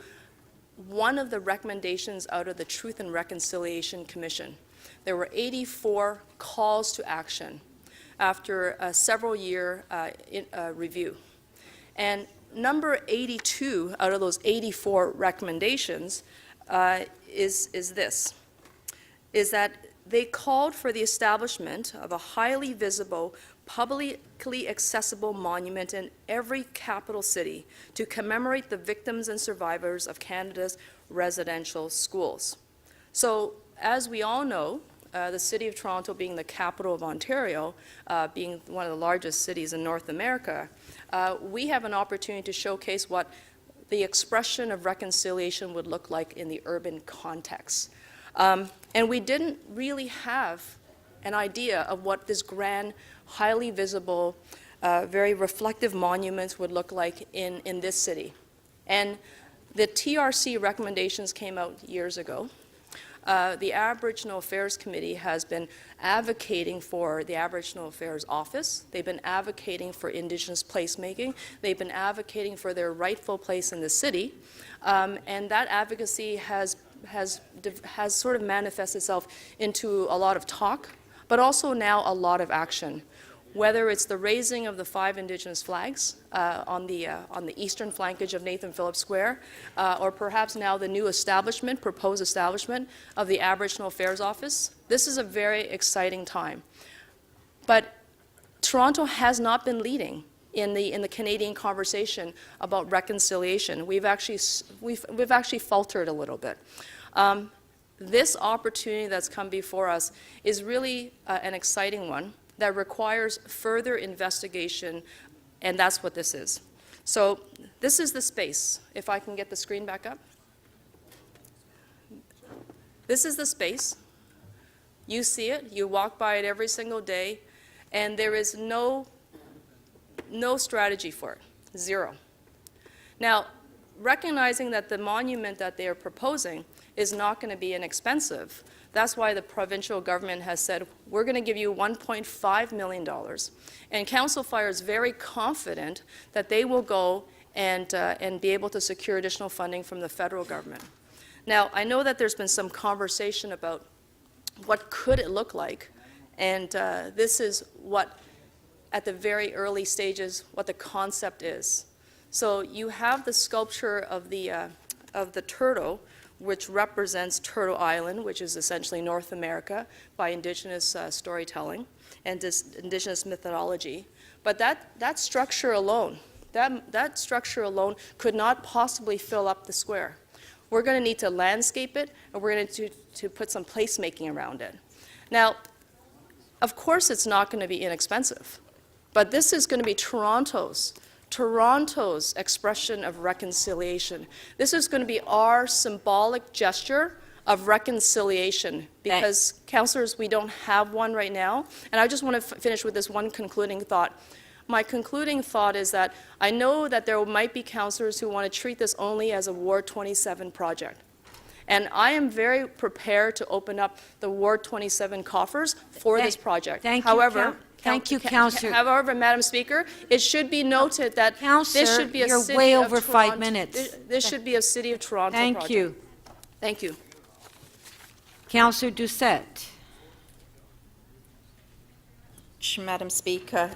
one of the recommendations out of the Truth and Reconciliation Commission. there were 84 calls to action after a several-year review. And number 82 out of those 84 recommendations is that they called for the establishment of a highly visible, publicly accessible monument in every capital city to commemorate the victims and survivors of Canada's residential schools. So, as we all know, the City of Toronto being the capital of Ontario, being one of the largest cities in North America, we have an opportunity to showcase what the expression of reconciliation would look like in the urban context. And we didn't really have an idea of what this grand, highly visible, very reflective monument would look like in this city. And the TRC recommendations came out years ago. The Aboriginal Affairs Committee has been advocating for the Aboriginal Affairs Office. They've been advocating for Indigenous placemaking. They've been advocating for their rightful place in the city. And that advocacy has sort of manifested itself into a lot of talk, but also now a lot of action. Whether it's the raising of the 5 Indigenous flags on the eastern flankage of Nathan Phillips Square, or perhaps now the new proposed establishment of the Aboriginal Affairs Office, this is a very exciting time. But Toronto has not been leading in the Canadian conversation about reconciliation. We've actually faltered a little bit. This opportunity that's come before us is really an exciting one that requires further investigation, and that's what this is. So this is the space. If I can get the screen back up. This is the space. You see it. You walk by it every single day, and there is no strategy for it. Zero. Now, recognizing that the monument that they are proposing is not going to be inexpensive, that's why the provincial government has said, we're going to give you $1.5 million. And Council Fire is very confident that they will go and be able to secure additional funding from the federal government. Now, I know that there's been some conversation about what could it look like, and this is what, at the very early stages, what the concept is. So you have the sculpture of the turtle, which represents Turtle Island, which is essentially North America by Indigenous storytelling and Indigenous mythology. But that structure alone, that structure alone could not possibly fill up the square. We're going to need to landscape it, and we're going to put some placemaking around it. Now, of course it's not going to be inexpensive, but this is going to be Toronto's expression of reconciliation. This is going to be our symbolic gesture of reconciliation because, councillors, we don't have one right now. And I just want to finish with this one concluding thought. My concluding thought is that I know that there might be councillors who want to treat this only as a Ward 27 project. And I am very prepared to open up the Ward 27 coffers for this project. However, Thank you, Councillor. However, Madam Speaker, it should be noted that this should be a you're City way of over Toronto. 5 minutes. This should be a City of Toronto Thank project. you. Thank you. Councillor Doucette. Madam Speaker.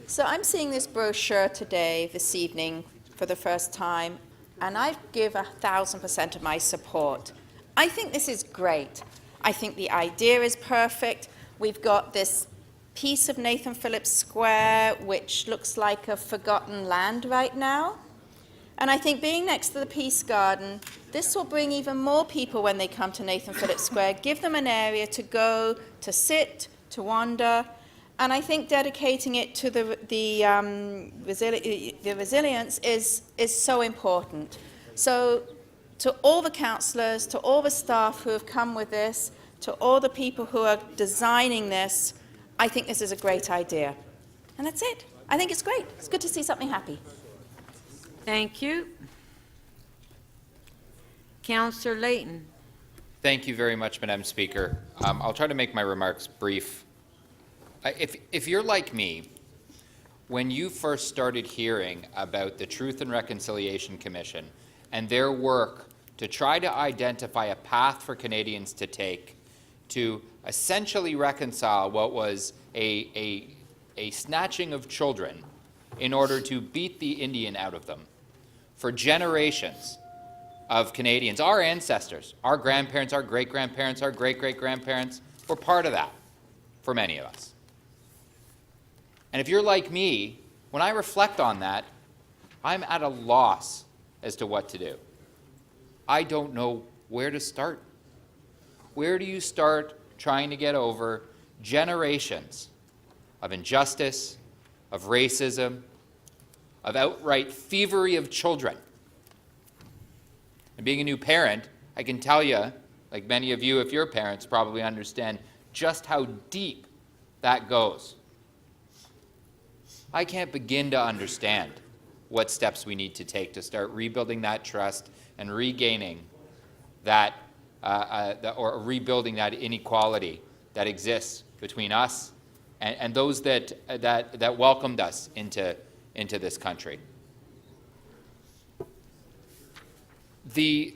So I'm seeing this brochure today, this evening, for the first time, and I give 1,000% of my support. I think this is great. I think the idea is perfect. We've got this piece of Nathan Phillips Square, which looks like a forgotten land right now. And I think being next to the Peace Garden, this will bring even more people when they come to Nathan Phillips Square, give them an area to go, to sit, to wander. And I think dedicating it to the resilience is so important. So to all the councillors, to all the staff who have come with this, to all the people who are designing this, I think this is a great idea. And that's it. I think it's great. It's good to see something happy. Thank you. Councillor Layton. Thank you very much, Madam Speaker. I'll try to make my remarks brief. If you're like me, when you first started hearing about the Truth and Reconciliation Commission and their work to try to identify a path for Canadians to take to essentially reconcile what was a snatching of children in order to beat the Indian out of them for generations of Canadians, our ancestors, our grandparents, our great-grandparents, our great-great-grandparents, were part of that for many of us. And if you're like me, when I reflect on that, I'm at a loss as to what to do. I don't know where to start. Where do you start trying to get over generations of injustice, of racism, of outright thievery of children? And being a new parent, I can tell you, like many of you, if you're parents, probably understand just how deep that goes. I can't begin to understand what steps we need to take to start rebuilding that trust and regaining that, or rebuilding that inequality that exists between us and those that welcomed us into this country. The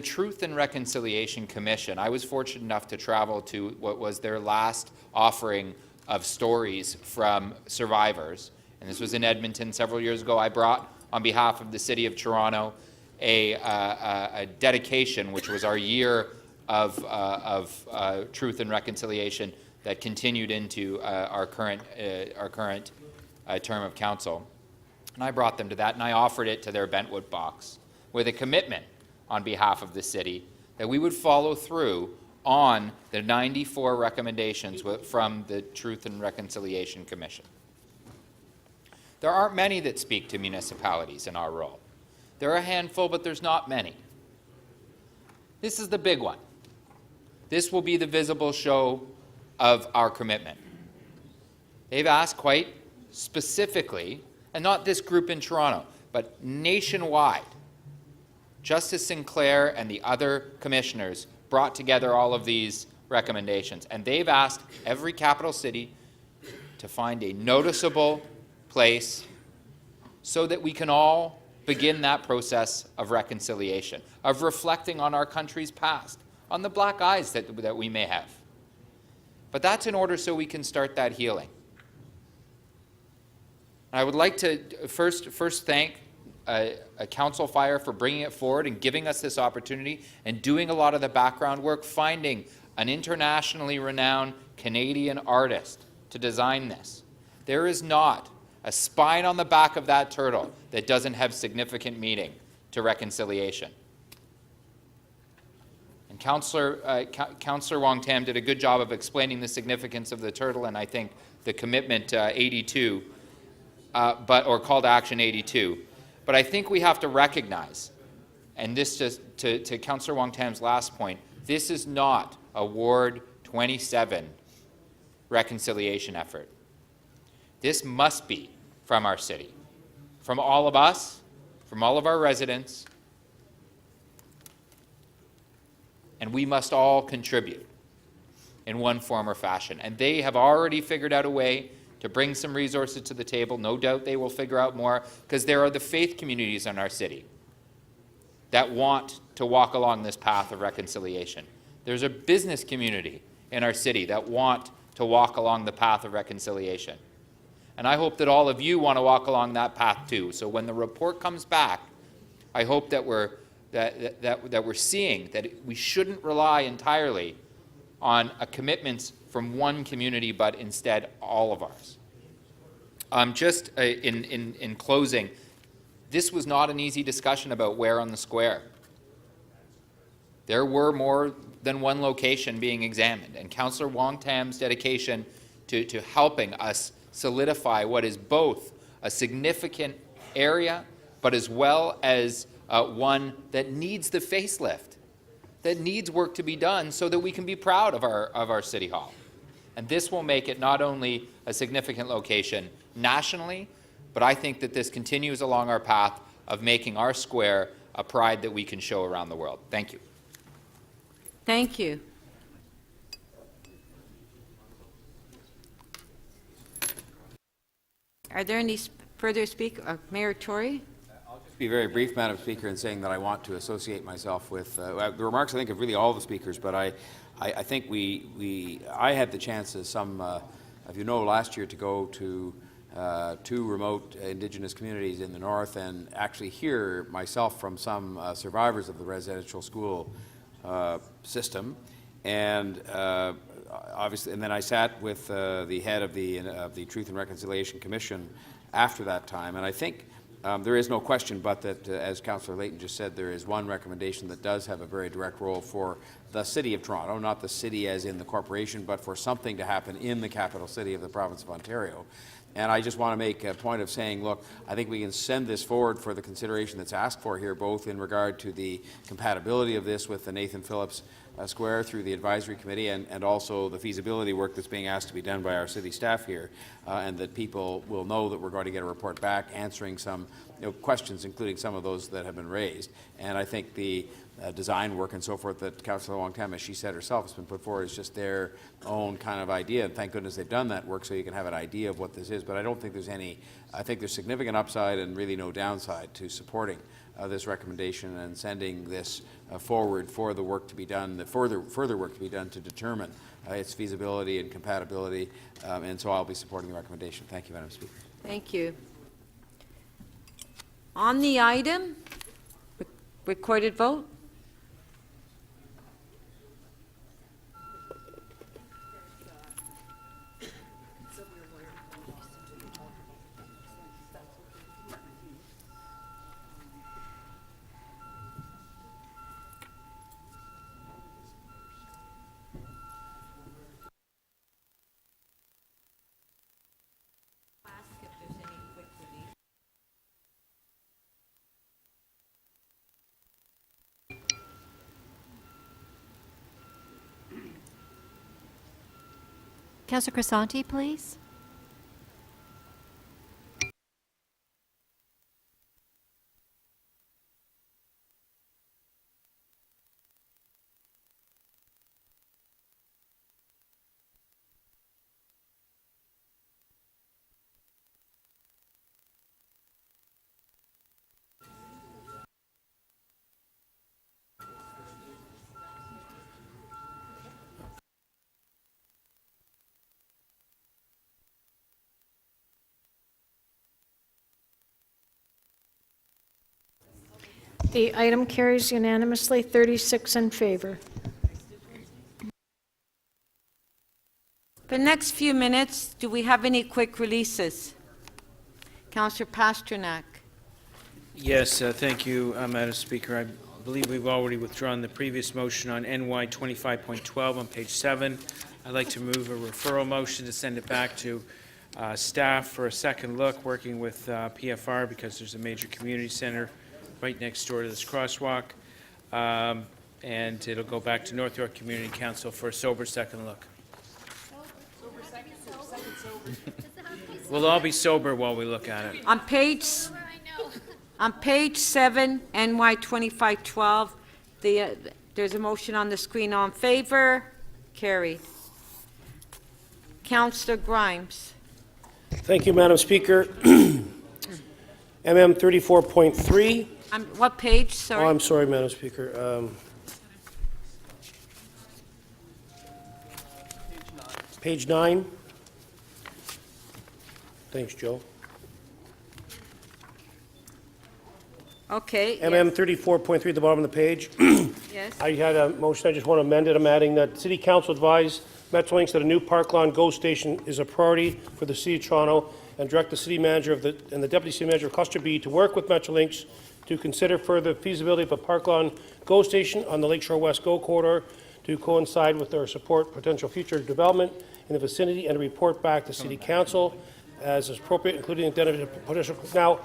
Truth and Reconciliation Commission, I was fortunate enough to travel to what was their last offering of stories from survivors, and this was in Edmonton several years ago. I brought, on behalf of the City of Toronto, a dedication, which was our year of Truth and Reconciliation that continued into our current term of council. And I brought them to that, and I offered it to their Bentwood box with a commitment on behalf of the city that we would follow through on the 94 recommendations from the Truth and Reconciliation Commission. There aren't many that speak to municipalities in our role. There are a handful, but there's not many. This is the big one. This will be the visible show of our commitment. They've asked quite specifically, and not this group in Toronto, but nationwide. Justice Sinclair and the other commissioners brought together all of these recommendations, and they've asked every capital city to find a noticeable place so that we can all begin that process of reconciliation, of reflecting on our country's past, on the black eyes that we may have. But that's in order so we can start that healing. I would like to first thank Council Fire for bringing it forward and giving us this opportunity and doing a lot of the background work, finding an internationally renowned Canadian artist to design this. There is not a spine on the back of that turtle that doesn't have significant meaning to reconciliation. And Councillor Wong Tam did a good job of explaining the significance of the turtle, and I think the commitment 82, or call to action 82. But I think we have to recognize, and this just to Councillor Wong Tam's last point, this is not a Ward 27 reconciliation effort. This must be from our city, from all of us, from all of our residents, and we must all contribute in one form or fashion. And they have already figured out a way to bring some resources to the table. No doubt they will figure out more, because there are the faith communities in our city that want to walk along this path of reconciliation. There's a business community in our city that want to walk along the path of reconciliation. And I hope that all of you want to walk along that path too. So when the report comes back, I hope that we're seeing that we shouldn't rely entirely on a commitments from one community, but instead all of ours. Just in closing, this was not an easy discussion about where on the square. There were more than one location being examined, and Councillor Wong Tam's dedication to helping us solidify what is both a significant area, but as well as one that needs the facelift, that needs work to be done so that we can be proud of our City Hall. And this will make it not only a significant location nationally, but I think that this continues along our path of making our square a pride that we can show around the world. Thank you. Thank you. Are there any further speakers? Mayor Tory? Be very brief, Madam Speaker, in saying that I want to associate myself with the remarks, I think, of really all the speakers, but I think I had the chance, as some of you know, last year to go to two remote Indigenous communities in the north and actually hear myself from some survivors of the residential school system. And obviously, and then I sat with the head of the Truth and Reconciliation Commission after that time. And I think there is no question but that, as Councillor Layton just said, there is one recommendation that does have a very direct role for the City of Toronto, not the city as in the corporation, but for something to happen in the capital city of the province of Ontario. And I just want to make a point of saying, look, I think we can send this forward for the consideration that's asked for here, both in regard to the compatibility of this with the Nathan Phillips Square through the advisory committee, and also the feasibility work that's being asked to be done by our city staff here, and that people will know that we're going to get a report back answering some questions, including some of those that have been raised. And I think the design work and so forth that Councillor Wong-Tam, as she said herself, has been put forward is just their own kind of idea. And thank goodness they've done that work so you can have an idea of what this is. But I don't think there's any, I think there's significant upside and really no downside to supporting this recommendation and sending this forward for the work to be done, the further work to be done to determine its feasibility and compatibility. And so I'll be supporting the recommendation. Thank you, Madam Speaker. Thank you. On the item, recorded vote. Councillor Crisanti, please. The item carries unanimously, 36 in favor. For the next few minutes, do we have any quick releases? Councillor Pasternak. Yes, thank you, Madam Speaker. I believe we've already withdrawn the previous motion on NY 25.12 on page 7. I'd like to move a referral motion to send it back to staff for a second look, working with PFR, because there's a major community center right next door to this crosswalk. And it'll go back to North York Community Council for a sober second look. We'll all be sober while we look at it. On page 7, NY 2512, there's a motion on the screen. All in favor? Carried. Councillor Grimes. Thank you, Madam Speaker. MM 34.3. What page? Sorry. Oh, I'm sorry, Madam Speaker. Page 9. Thanks, Joe. Okay. MM 34.3 at the bottom of the page. Yes. I had a motion. I just want to amend it. I'm adding that City Council advise Metrolinx that a new Park Lawn GO station is a priority for the City of Toronto, and direct the City Manager and the Deputy City Manager of Cluster B to work with Metrolinx to consider further feasibility of a Park Lawn GO station on the Lakeshore West GO corridor to coincide with their support potential future development in the vicinity, and to report back to City Council as is appropriate, including identifying potential. Now,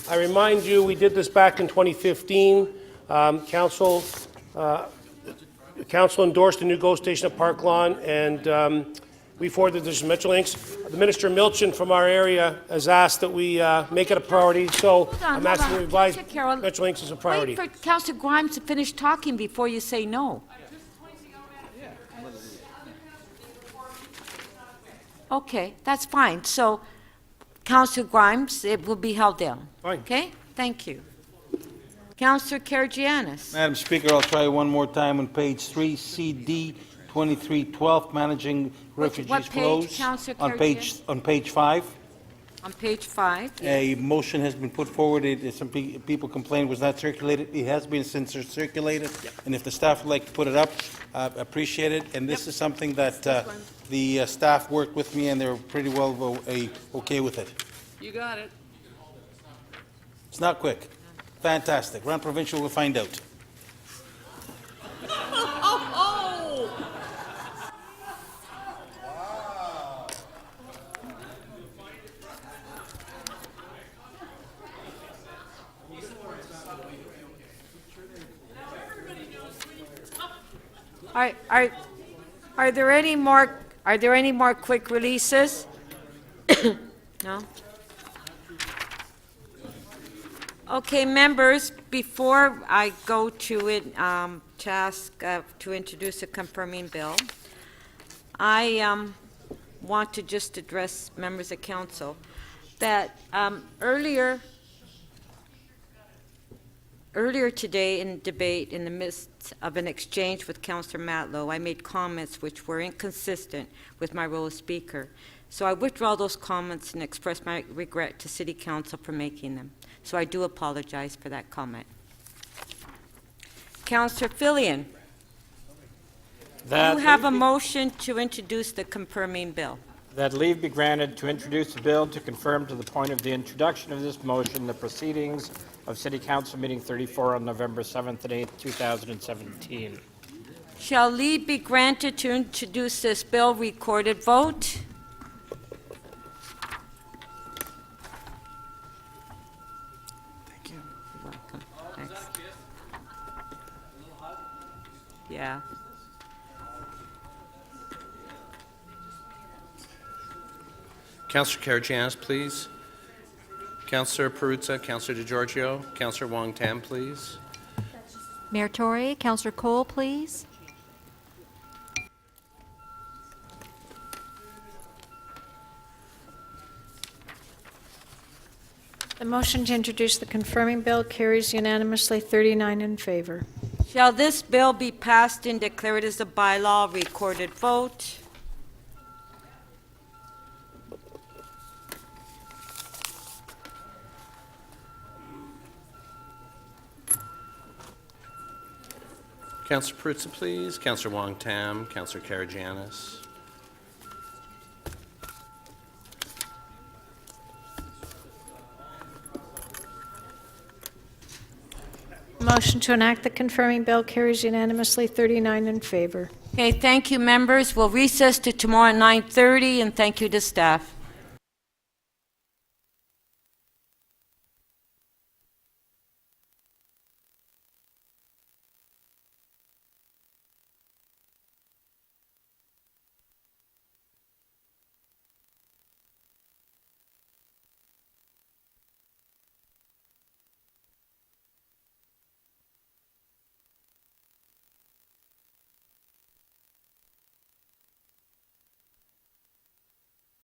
I remind you, we did this back in 2015. Council endorsed a new GO station at Park Lawn, and we forwarded this to Metrolinx. The Minister Milchin from our area has asked that we make it a priority, so I'm asking to revise Metrolinx as a priority. Wait for Councillor Grimes to finish talking before you say no. Okay, that's fine. So, Councillor Grimes, it will be held down. Fine. Okay, thank you. Councillor Karagianis. Madam Speaker, I'll try one more time on page 3, CD 2312, managing refugees what page, flows. Councillor On page 5. On page 5. A motion has been put forward. Some people complained it was not circulated. It has been since circulated. And if the staff would like to put it up, appreciate it. And this is something that the staff worked with me, and they were pretty well okay with it. You got it. It's not quick. Fantastic. Run Provincial will find out. Are there any more quick releases? No? Okay, members, before I go to it, to ask to introduce a confirming bill, I want to just address members of council that earlier today in debate, in the midst of an exchange with Councillor Matlow, I made comments which were inconsistent with my role as Speaker. So I withdraw those comments and express my regret to City Council for making them. So I do apologize for that comment. Councillor Fillion, you have a motion to introduce the confirming bill. That leave be granted to introduce the bill to confirm to the point of the introduction of this motion the proceedings of City Council Meeting 34 on November 7th and 8th, 2017. Shall leave be granted to introduce this bill? Recorded vote. Thank you. You're welcome. Thanks. Yeah. Councillor Karagianis, please. Councillor Perruzza, Councillor DeGiorgio, Councillor Wong Tam, please. Mayor Tory, Councillor Cole, please. The motion to introduce the confirming bill carries unanimously, 39 in favor. Shall this bill be passed and declared as a bylaw? Recorded vote. Councillor Perruzza, please. Councillor Wong Tam, Councillor Karagianis. Motion to enact the confirming bill carries unanimously, 39 in favor. Okay, thank you, members. We'll recess to tomorrow at 9:30, and thank you to staff.